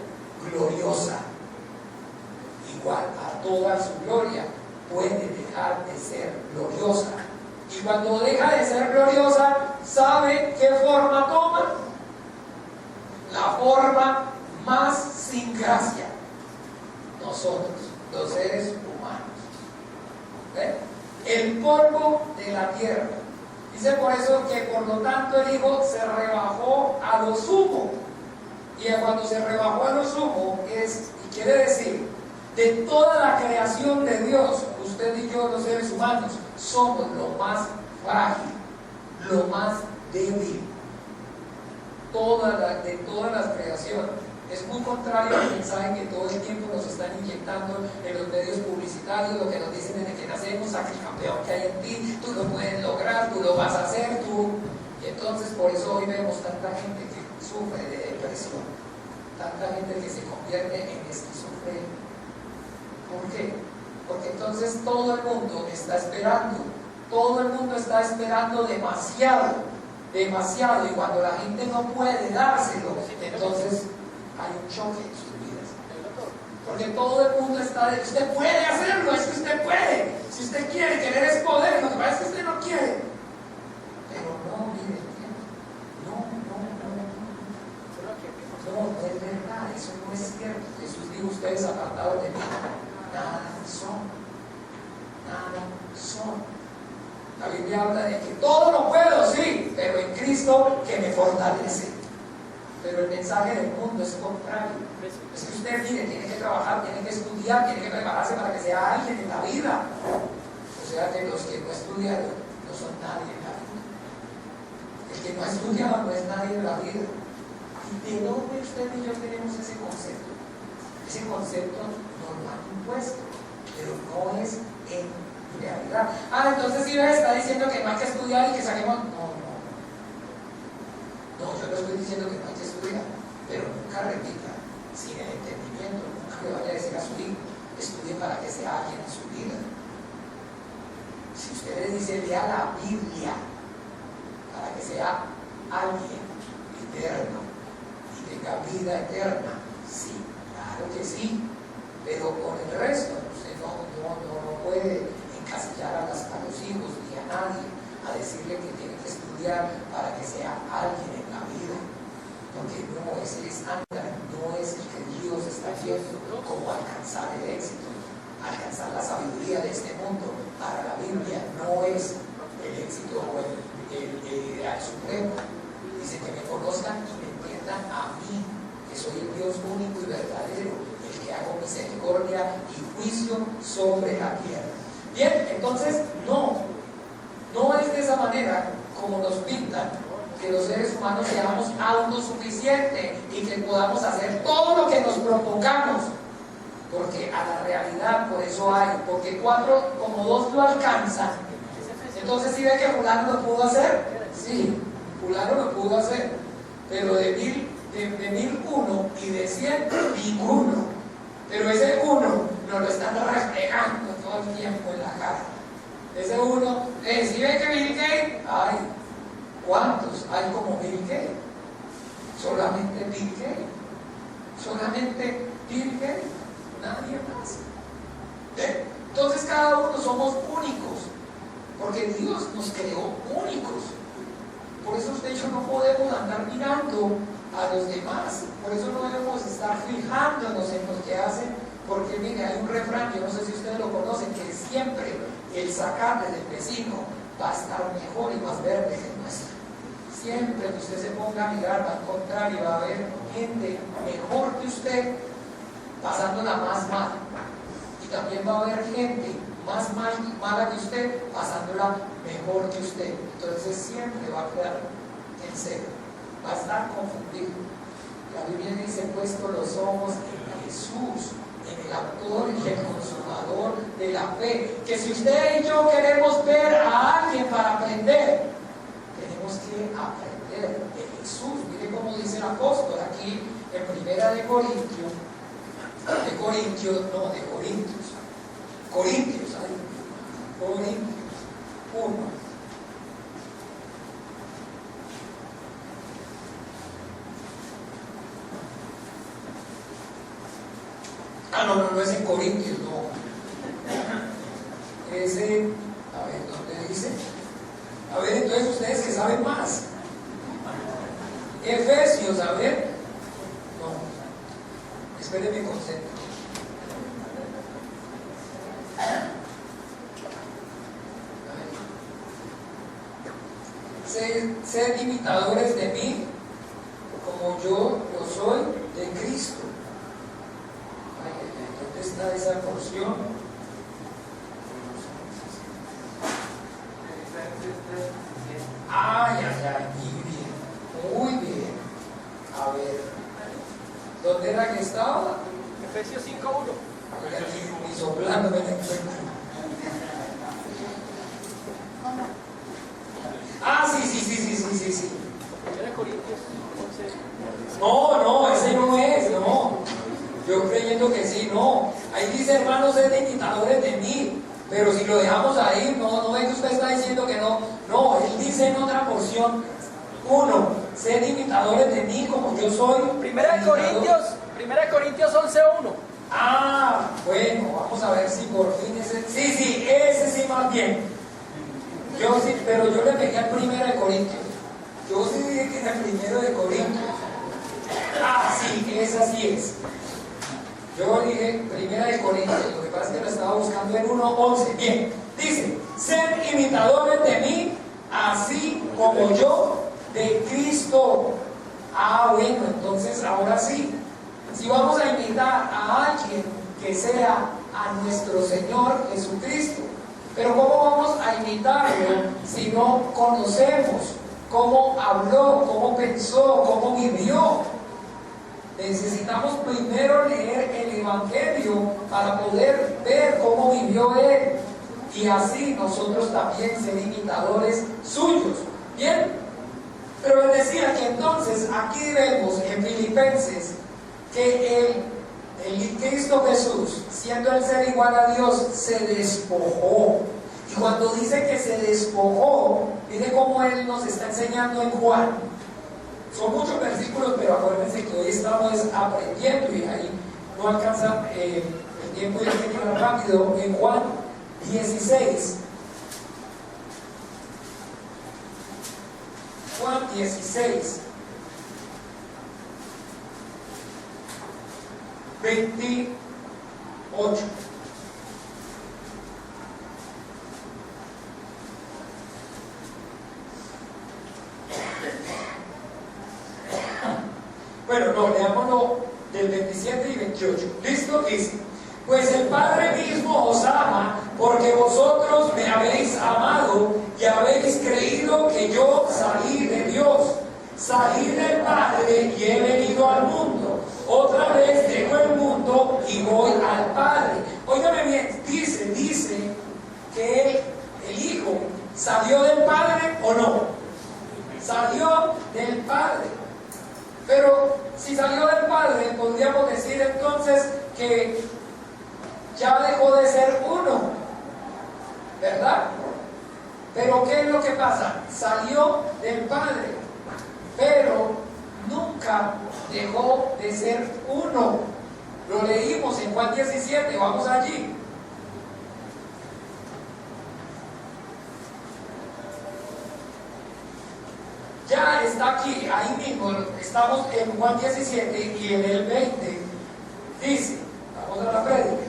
S1: gloriosa. Igual a toda su gloria, puede dejar de ser gloriosa. Y cuando deja de ser gloriosa, ¿sabe qué forma toma? La forma más sin gracia. Nosotros, los seres humanos. ¿Ve? El polvo de la tierra. Dice por eso que por lo tanto el Hijo se rebajó a lo sumo. Y cuando se rebajó a lo sumo, y quiere decir, de toda la creación de Dios, usted y yo, los seres humanos, somos lo más frágil, lo más débil. De todas las creaciones. Es muy contrario al mensaje que todo el tiempo nos están inyectando en los medios publicitarios, lo que nos dicen desde que nacemos: saca el campeón que hay en ti, tú lo puedes lograr, tú lo vas a hacer, tú. Y entonces por eso hoy vemos tanta gente que sufre de depresión, tanta gente que se convierte en esquizofrénica. ¿Por qué? Porque entonces todo el mundo está esperando demasiado, demasiado, y cuando la gente no puede dárselo, entonces hay un choque en sus vidas. Porque todo el mundo está de, usted puede hacerlo, es que usted puede, si usted quiere, querer es poder, lo que pasa es que usted no quiere. Pero no, mire, no es verdad, eso no es cierto. Jesús dijo: ustedes apartados de mí, nada son. La Biblia habla de que todo lo puedo, sí, pero en Cristo que me fortalece. Pero el mensaje del mundo es contrario. Es que usted, mire, tiene que trabajar, tiene que estudiar, tiene que prepararse para que sea alguien en la vida. O sea que los que no estudiaron no son nadie en la vida. El que no ha estudiado no es nadie en la vida. ¿Y de dónde usted y yo tenemos ese concepto? Ese concepto nos lo han impuesto, pero no es en realidad. Entonces si está diciendo que no hay que estudiar y que saquemos. No, yo no estoy diciendo que no hay que estudiar, pero nunca repita sin el entendimiento. Nunca le vaya a decir a su hijo: estudie para que sea alguien en su vida. Si usted le dice: lea la Biblia para que sea alguien eterno y tenga vida eterna, sí, claro que sí, pero con el resto usted no puede encasillar a los hijos ni a nadie a decirle que tiene que estudiar para que sea alguien en la vida, porque no es el estándar, no es el que Dios está viendo como alcanzar el éxito, alcanzar la sabiduría de este mundo. Para la Biblia no es el éxito o el supremo. Dice que me conozcan y me entiendan a mí, que soy el Dios único y verdadero, el que hago misericordia y juicio sobre la tierra. Bien, entonces no es de esa manera como nos pintan, que los seres humanos seamos autosuficientes y que podamos hacer todo lo que nos propongamos, porque a la realidad por eso hay, porque 4 como 2 lo alcanzan. Entonces, ¿sí ve que fulano lo pudo hacer? Sí, fulano lo pudo hacer, pero de 1001 y de 100 ninguno. Pero ese uno nos lo están reflejando todo el tiempo en la cara. Ese uno, ¿sí ve que Bill Gates? Ay, ¿cuántos hay como Bill Gates? Solamente Bill Gates. Solamente Bill Gates, nadie más. Entonces cada uno somos únicos, porque Dios nos creó únicos. Por eso de hecho no podemos andar mirando a los demás, por eso no debemos estar fijándonos en los que hacen, porque mire, hay un refrán, yo no sé si ustedes lo conocen, que siempre el zacate del vecino va a estar mejor y más verde que el nuestro. Siempre que usted se ponga a mirar, va a encontrar y va a ver gente mejor que usted pasándola más mal, y también va a haber gente más mala que usted pasándola mejor que usted. Entonces siempre va a quedar en cero, va a estar confundido. La Biblia dice: puesto los ojos en Jesús, en el autor y el consumador de la fe. Que si usted y yo queremos ver a alguien para aprender? Tenemos que aprender de Jesús. Mire cómo dice el apóstol aquí en Primera de Corintios, Corintios 1. No es en Corintios, no. Es en, a ver, ¿dónde dice? A ver, entonces ustedes que saben más. Efesios, a ver. No. Espérenme, concentro. Sed imitadores de mí, como yo lo soy de Cristo. ¿Dónde está esa porción? Muy bien. A ver, ¿dónde era que estaba?
S2: Efesios 5:1.
S1: Ni soplando me la encuentro. Sí.
S2: Era Corintios 11.
S1: No, ese no es, no. Yo creyendo que sí, no. Ahí dice, hermanos, sed imitadores de mí. Pero si lo dejamos ahí, no es que usted está diciendo que no. No, él dice en otra porción, 1, sed imitadores de mí como yo soy.
S2: Primera de Corintios 11:1.
S1: Bueno, vamos a ver si por fin ese. Sí, ese sí más bien. Yo sí, pero yo le pegué al 1 de Corintios. Yo sí dije que era el 1 de Corintios. Sí, esa sí es. Yo dije 1 de Corintios, lo que pasa es que lo estaba buscando en 1:11. Bien, dice, sed imitadores de mí, así como yo de Cristo. Bueno, entonces ahora sí, si vamos a imitar a alguien que sea a nuestro Señor Jesucristo, pero ¿cómo vamos a imitarlo si no conocemos cómo habló, cómo pensó, cómo vivió? Necesitamos primero leer el Evangelio para poder ver cómo vivió Él y así nosotros también ser imitadores suyos. Bien, pero les decía que entonces aquí vemos en Filipenses que el Cristo Jesús, siendo el ser igual a Dios, se despojó. Y cuando dice que se despojó, mire cómo Él nos está enseñando en Juan. Son muchos versículos, pero acuérdense que hoy estamos aprendiendo y ahí no alcanza el tiempo y el tiempo rápido. En Juan 16. Juan 16. 28. Bueno, no, leámoslo del 27 y 28. ¿Listo? Dice, pues el Padre mismo os ama, porque vosotros me habéis amado y habéis creído que yo salí de Dios. Salí del Padre y he venido al mundo. Otra vez dejo el mundo y voy al Padre. Óigame bien, dice que el Hijo salió del Padre o no. Salió del Padre. Pero si salió del Padre, podríamos decir entonces que ya dejó de ser uno, ¿verdad? Pero ¿qué es lo que pasa? Salió del Padre, pero nunca dejó de ser uno. Lo leímos en Juan 17, vamos allí. Ya está aquí, ahí mismo, estamos en Juan 17 y en el 20 dice, vamos a la prédica,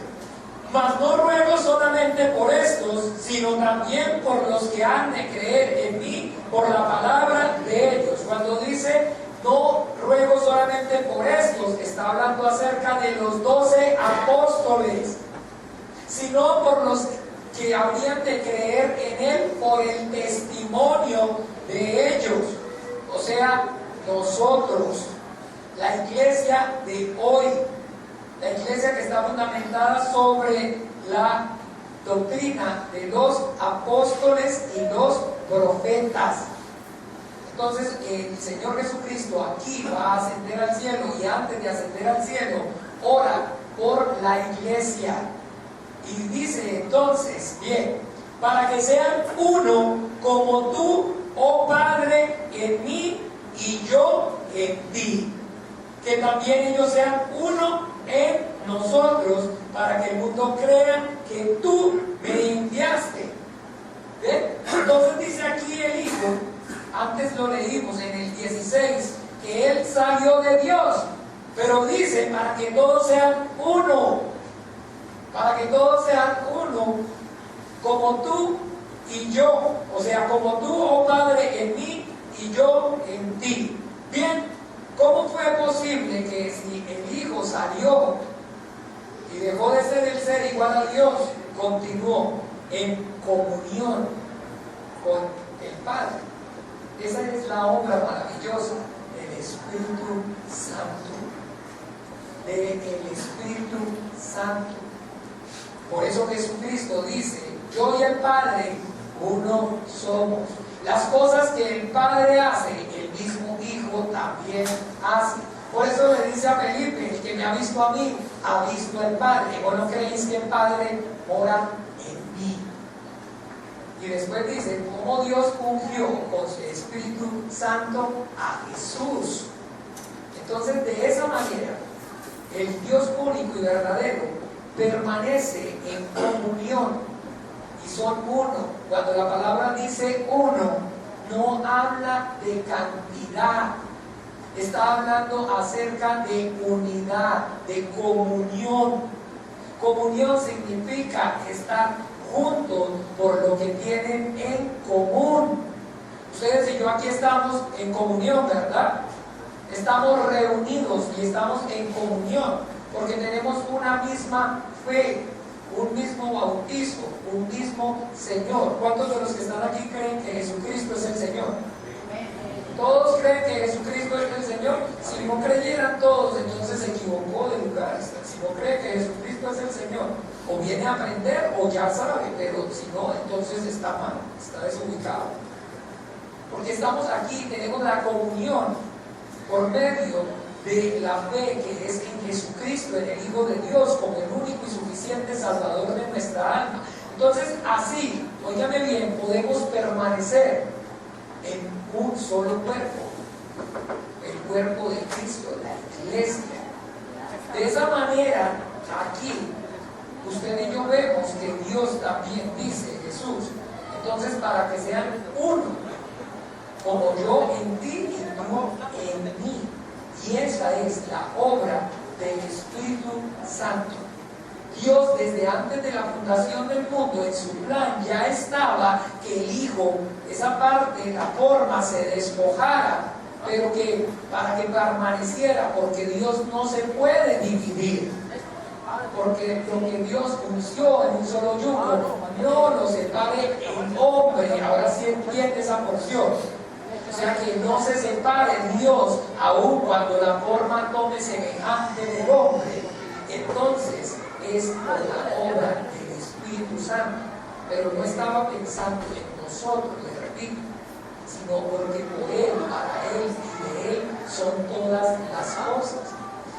S1: mas no ruego solamente por estos, sino también por los que han de creer en mí por la palabra de ellos. Cuando dice no ruego solamente por estos, está hablando acerca de los 12 apóstoles, sino por los que habrían de creer en él por el testimonio de ellos. O sea, nosotros, la iglesia de hoy, la iglesia que está fundamentada sobre la doctrina de los apóstoles y los profetas. Entonces el Señor Jesucristo aquí va a ascender al cielo, y antes de ascender al cielo ora por la iglesia y dice entonces, bien, para que sean uno como tú, oh Padre, en mí y yo en ti, que también ellos sean uno en nosotros, para que el mundo crea que tú me enviaste. ¿Ven? Entonces dice aquí el Hijo, antes lo leímos en el 16, que Él salió de Dios, pero dice para que todos sean uno, para que todos sean uno, como tú y yo, o sea, como tú, oh Padre, en mí y yo en ti. Bien, ¿cómo fue posible que si el Hijo salió y dejó de ser el ser igual a Dios, continuó en comunión con el Padre? Esa es la obra maravillosa del Espíritu Santo, del Espíritu Santo. Por eso Jesucristo dice, yo y el Padre uno somos. Las cosas que el Padre hace, el mismo Hijo también hace. Por eso le dice a Felipe, el que me ha visto a mí, ha visto al Padre. ¿O no creéis que el Padre mora en mí? Y después dice, cómo Dios ungió con su Espíritu Santo a Jesús. Entonces, de esa manera, el Dios único y verdadero permanece en comunión y son uno. Cuando la palabra dice uno, no habla de cantidad, está hablando acerca de unidad, de comunión. Comunión significa estar juntos por lo que tienen en común. Ustedes y yo aquí estamos en comunión, ¿verdad? Estamos reunidos y estamos en comunión porque tenemos una misma fe, un mismo bautismo, un mismo Señor. ¿Cuántos de los que están aquí creen que Jesucristo es el Señor? ¿Todos creen que Jesucristo es el Señor? Si no creyeran todos, entonces se equivocó de lugar. Si no cree que Jesucristo es el Señor, o viene a aprender o ya sabe, pero si no, entonces está mal, está desubicado. Porque estamos aquí, tenemos la comunión por medio de la fe que es en Jesucristo, en el Hijo de Dios, como el único y suficiente Salvador de nuestra alma. Entonces, así, óigame bien, podemos permanecer en un solo cuerpo, el cuerpo de Cristo, la iglesia. De esa manera, aquí, usted y yo vemos que Dios también dice, Jesús, entonces para que sean uno, como yo en ti y tú en mí. Y esa es la obra del Espíritu Santo. Dios desde antes de la fundación del mundo, en su plan ya estaba que el Hijo, esa parte, la forma, se despojara, pero que para que permaneciera, porque Dios no se puede dividir, porque lo que Dios unció en un solo yugo no lo separe el hombre. Ahora sí entiende esa porción. O sea que no se separe Dios aun cuando la forma tome semejante del hombre. Entonces es por la obra del Espíritu Santo. Pero no estaba pensando en nosotros, le repito, sino porque por Él, para Él y de Él son todas las cosas.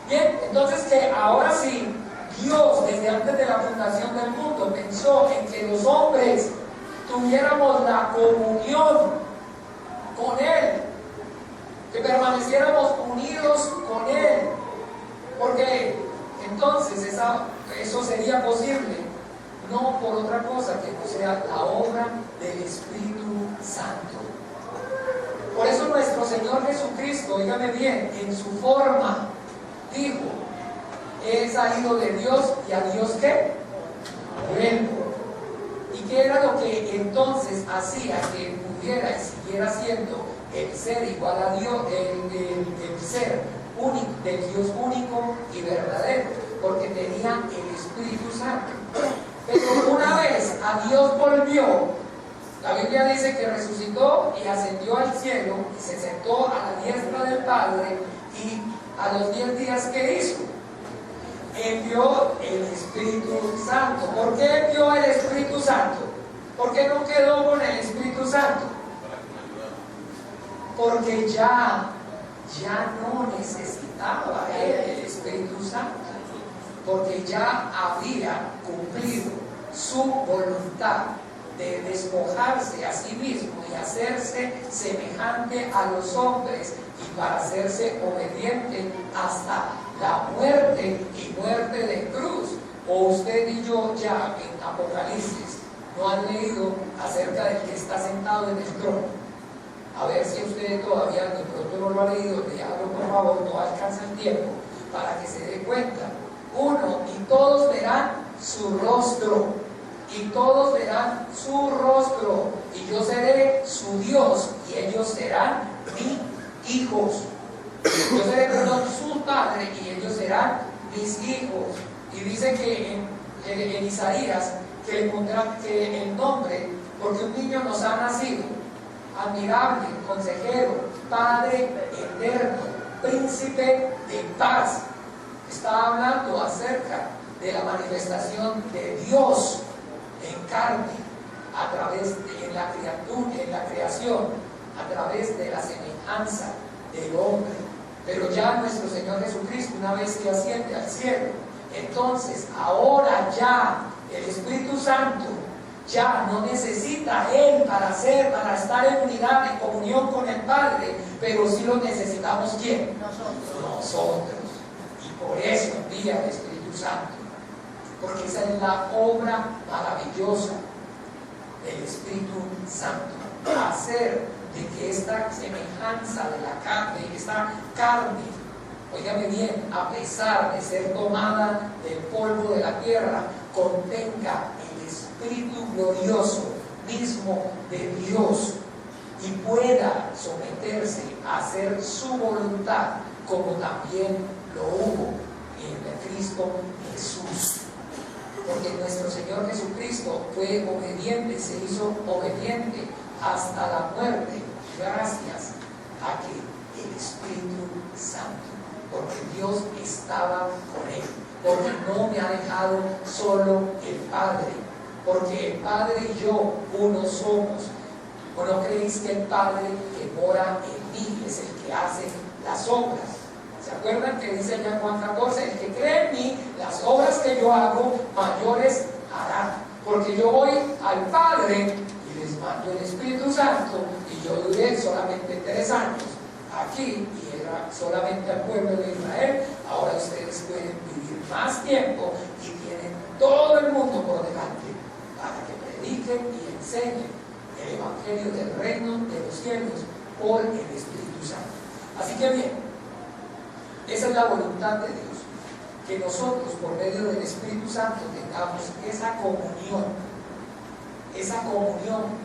S1: Bien, entonces que ahora sí, Dios desde antes de la fundación del mundo pensó en que los hombres tuviéramos la comunión con Él, que permaneciéramos unidos con Él, porque entonces eso sería posible, no por otra cosa que no sea la obra del Espíritu Santo. Por eso nuestro Señor Jesucristo, dígame bien, en su forma, dijo, he salido de Dios y a Dios ¿qué? Vuelvo. ¿Y qué era lo que entonces hacía que pudiera y siguiera siendo el ser igual a Dios, el ser único, del Dios único y verdadero? Porque tenía el Espíritu Santo. Pero una vez a Dios volvió, la Biblia dice que resucitó y ascendió al cielo y se sentó a la diestra del Padre, y a los 10 días que hizo, envió el Espíritu Santo. ¿Por qué envió el Espíritu Santo? ¿Por qué no quedó con el Espíritu Santo? Porque ya no necesitaba el Espíritu Santo, porque ya había cumplido su voluntad de despojarse a sí mismo y hacerse semejante a los hombres, y para hacerse obediente hasta la muerte y muerte de cruz. O usted y yo ya en Apocalipsis no han leído acerca del que está sentado en el trono. A ver si usted todavía de pronto no lo ha leído, léalo por favor, no alcanza el tiempo para que se dé cuenta. Uno, y todos verán su rostro, y todos verán su rostro, y yo seré su Dios, y ellos serán mis hijos. Yo seré, perdón, su padre, y ellos serán mis hijos. Y dice que en Isaías, que le pondrán que el nombre, porque un niño nos ha nacido, admirable, consejero, Padre eterno, príncipe de paz. Está hablando acerca de la manifestación de Dios en carne, a través de la criatura, en la creación, a través de la semejanza del hombre. Pero ya nuestro Señor Jesucristo, una vez que asciende al cielo, entonces ahora ya el Espíritu Santo ya no necesita Él para estar en unidad, en comunión con el Padre, pero sí lo necesitamos. ¿Quién? Nosotros. Y por eso envía el Espíritu Santo, porque esa es la obra maravillosa del Espíritu Santo, hacer de que esta semejanza de la carne, esta carne, óigame bien, a pesar de ser tomada del polvo de la tierra, contenga el Espíritu glorioso mismo de Dios y pueda someterse a hacer su voluntad, como también lo hubo en Cristo Jesús. Porque nuestro Señor Jesucristo fue obediente, se hizo obediente hasta la muerte, gracias a que el Espíritu Santo, porque Dios estaba con él, porque no me ha dejado solo el Padre, porque el Padre y yo uno somos. ¿O no creéis que el Padre que mora en mí es el que hace las obras? ¿Se acuerdan que dice ya en Juan 14? El que cree en mí, las obras que yo hago, mayores hará. Porque yo voy al Padre y les mando el Espíritu Santo, y yo duré solamente 3 años aquí, y era solamente al pueblo de Israel. Ahora ustedes pueden vivir más tiempo y tienen todo el mundo por delante para que prediquen y enseñen el Evangelio del reino de los cielos por el Espíritu Santo. Así que bien, esa es la voluntad de Dios, que nosotros por medio del Espíritu Santo tengamos esa comunión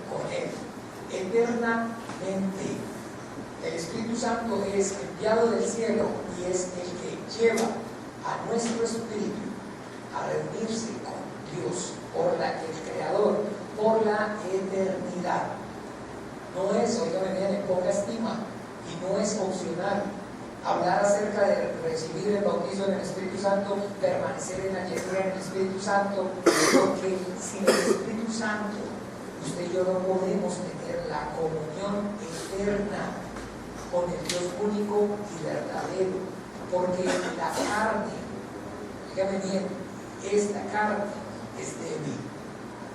S1: con Él eternamente. El Espíritu Santo es enviado del cielo y es el que lleva a nuestro espíritu a reunirse con Dios, el Creador, por la eternidad. No es, oígame bien, en poca estima, y no es opcional. Hablar acerca de recibir el bautismo en el Espíritu Santo, permanecer en la llenura en el Espíritu Santo, porque sin el Espíritu Santo usted y yo no podemos tener la comunión eterna con el Dios único y verdadero, porque la carne, dígame bien, esta carne es débil,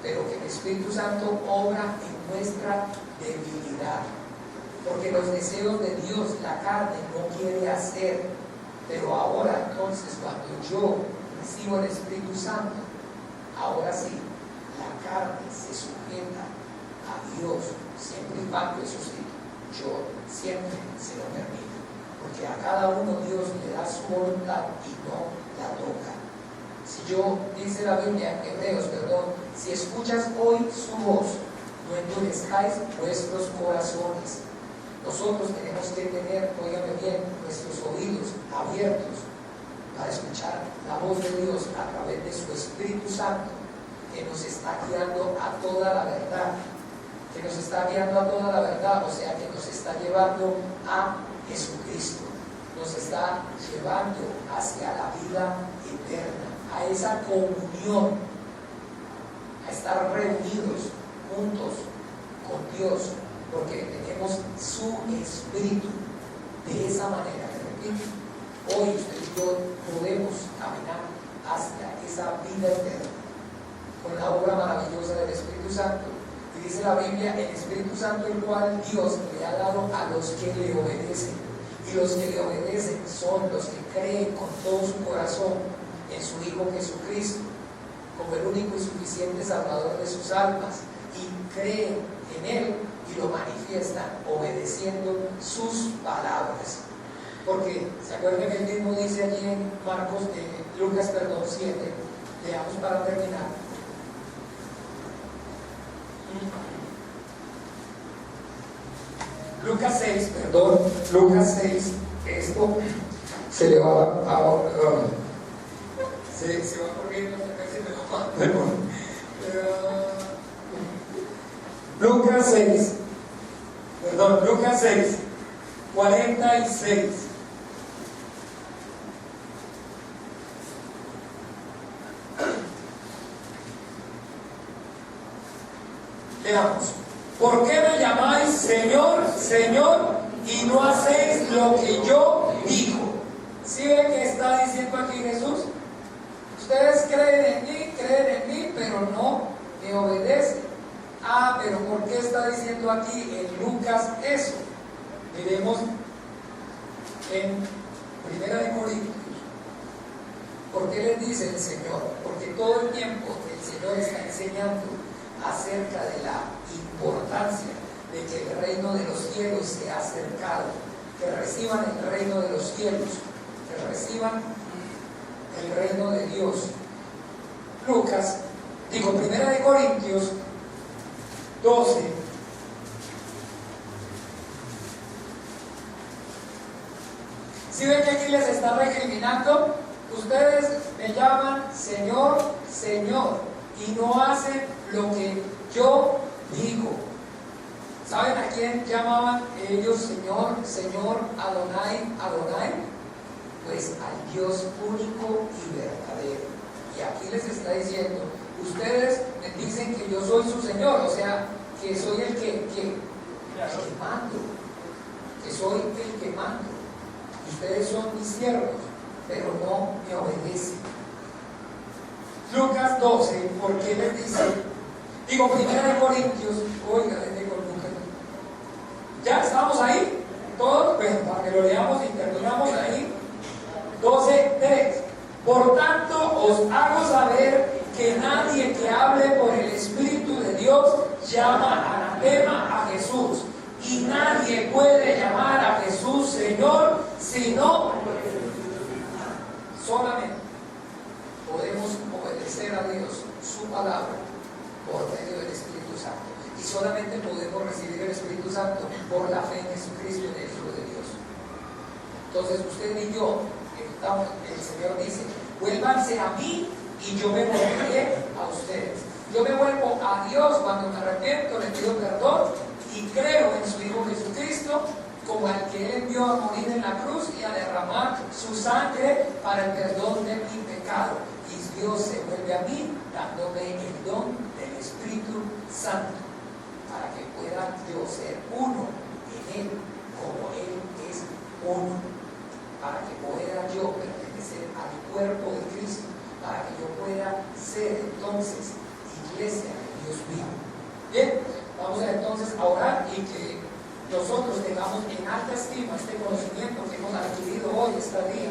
S1: pero que el Espíritu Santo obra en nuestra debilidad. Porque los deseos de Dios la carne no quiere hacer. Pero ahora entonces, cuando yo recibo el Espíritu Santo, ahora sí, la carne se sujeta a Dios, siempre y cuando, eso sí, yo siempre se lo permito. Porque a cada uno Dios le da su voluntad y no la toca. Si yo, dice la Biblia en Hebreos, si escuchas hoy su voz, no endurezcáis vuestros corazones. Nosotros tenemos que tener, óigame bien, nuestros oídos abiertos para escuchar la voz de Dios a través de su Espíritu Santo, que nos está guiando a toda la verdad, o sea, que nos está llevando a Jesucristo. nos está llevando hacia la vida eterna, a esa comunión, a estar reunidos juntos con Dios, porque tenemos su Espíritu. De esa manera, repito, hoy usted y yo podemos caminar hacia esa vida eterna con la obra maravillosa del Espíritu Santo. Y dice la Biblia, el Espíritu Santo, el cual Dios le ha dado a los que le obedecen. Y los que le obedecen son los que creen con todo su corazón en su Hijo Jesucristo, como el único y suficiente Salvador de sus almas, y creen en Él y lo manifiestan obedeciendo sus palabras. Porque, ¿se acuerdan que el mismo dice allí en Lucas 7? Leamos para terminar. Lucas 6, esto se le va se va corriendo hasta casi me lo mando. Lucas 6, 46. Leamos. ¿Por qué me llamáis Señor, Señor, y no hacéis lo que yo digo? ¿Sí ven que está diciendo aquí Jesús? Ustedes creen en mí, pero no me obedecen. Pero ¿por qué está diciendo aquí en Lucas eso? Miremos en 1 Corintios. ¿Por qué les dice el Señor? Porque todo el tiempo el Señor está enseñando acerca de la importancia de que el reino de los cielos se ha acercado, que reciban el reino de los cielos, que reciban el reino de Dios. 1 Corintios 12. ¿Sí ven que aquí les está recriminando? Ustedes me llaman Señor, Señor, y no hacen lo que yo digo. ¿Saben a quién llamaban ellos Señor, Señor, Adonai, Adonai? Pues al Dios único y verdadero. Y aquí les está diciendo, ustedes me dicen que yo soy su Señor, o sea, que soy el que mando, que soy el que mando. Ustedes son mis siervos, pero no me obedecen. Lucas 12, ¿por qué les dice? 1 Corintios, oiga, desde con Lucas. ¿Ya estamos ahí? Todos, bueno, para que lo leamos y terminamos ahí. 12:3. Por tanto, os hago saber que nadie que hable por el Espíritu de Dios llama anatema a Jesús. Y nadie puede llamar a Jesús Señor, sino solamente podemos obedecer a Dios, su palabra, por medio del Espíritu Santo. Y solamente podemos recibir el Espíritu Santo por la fe en Jesucristo, en el Hijo de Dios. Entonces usted y yo, el Señor dice, vuélvanse a mí y yo me volveré a ustedes. Yo me vuelvo a Dios cuando me arrepiento, le pido perdón y creo en su Hijo Jesucristo como al que Él envió a morir en la cruz y a derramar su sangre para el perdón de mi pecado. Y Dios se vuelve a mí dándome el don del Espíritu Santo para que pueda yo ser uno en Él como Él es uno, para que pueda yo pertenecer al cuerpo de Cristo, para que yo pueda ser entonces iglesia de Dios vivo. Bien, vamos a entonces a orar y que nosotros tengamos en alta estima este conocimiento que hemos adquirido hoy, este día,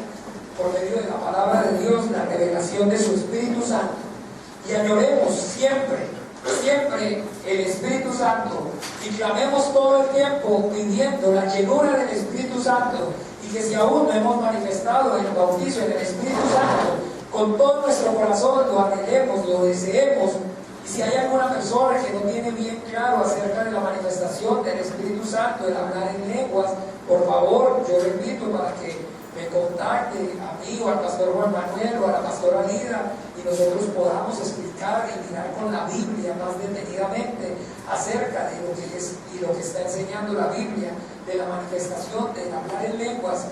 S1: por medio de la palabra de Dios, la revelación de su Espíritu Santo, y añoremos siempre el Espíritu Santo y clamemos todo el tiempo pidiendo la llenura del Espíritu Santo, y que si aún no hemos manifestado el bautizo en el Espíritu Santo, con todo nuestro corazón lo anhelemos, lo deseemos. Y si hay alguna persona que no tiene bien claro acerca de la manifestación del Espíritu Santo, el hablar en lenguas, por favor, yo le invito para que me contacte a mí o al pastor Juan Manuel o a la pastora Lida y nosotros podamos explicar y mirar con la Biblia más detenidamente acerca de lo que es y lo que está enseñando la Biblia, de la manifestación del hablar en lenguas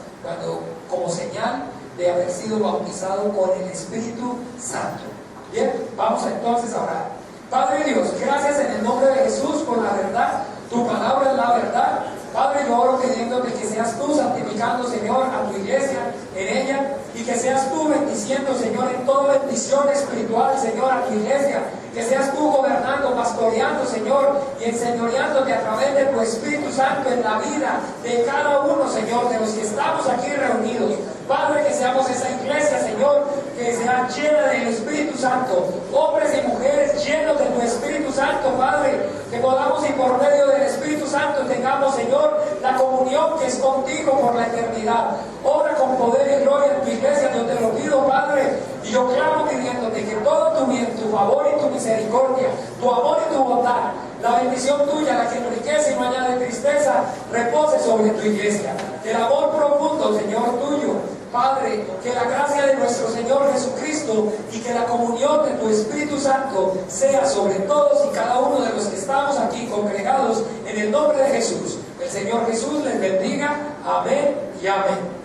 S1: como señal de haber sido bautizado con el Espíritu Santo. Bien, vamos entonces a orar. Padre Dios, gracias en el nombre de Jesús por la verdad. Tu palabra es la verdad. Padre, yo oro pidiéndote que seas tú santificando, Señor, a tu iglesia, en ella, y que seas tú bendiciendo, Señor, en toda bendición espiritual, Señor, a tu iglesia. Que seas tú gobernando, pastoreando, Señor, y enseñoreándote a través de tu Espíritu Santo en la vida de cada uno, Señor, de los que estamos aquí reunidos. Padre, que seamos esa iglesia, Señor, que sea llena del Espíritu Santo, hombres y mujeres llenos de tu Espíritu Santo, Padre, que podamos y por medio del Espíritu Santo tengamos, Señor, la comunión que es contigo por la eternidad. Obra con poder y gloria en tu iglesia, yo te lo pido, Padre, y yo clamo pidiéndote que todo tu bien, tu favor y tu misericordia, tu amor y tu bondad, la bendición tuya, la que enriquece y no añade tristeza, repose sobre tu iglesia. Que el amor profundo, Señor, tuyo, Padre, que la gracia de nuestro Señor Jesucristo y que la comunión de tu Espíritu Santo sea sobre todos y cada uno de los que estamos aquí congregados en el nombre de Jesús. El Señor Jesús les bendiga. Amén y amén.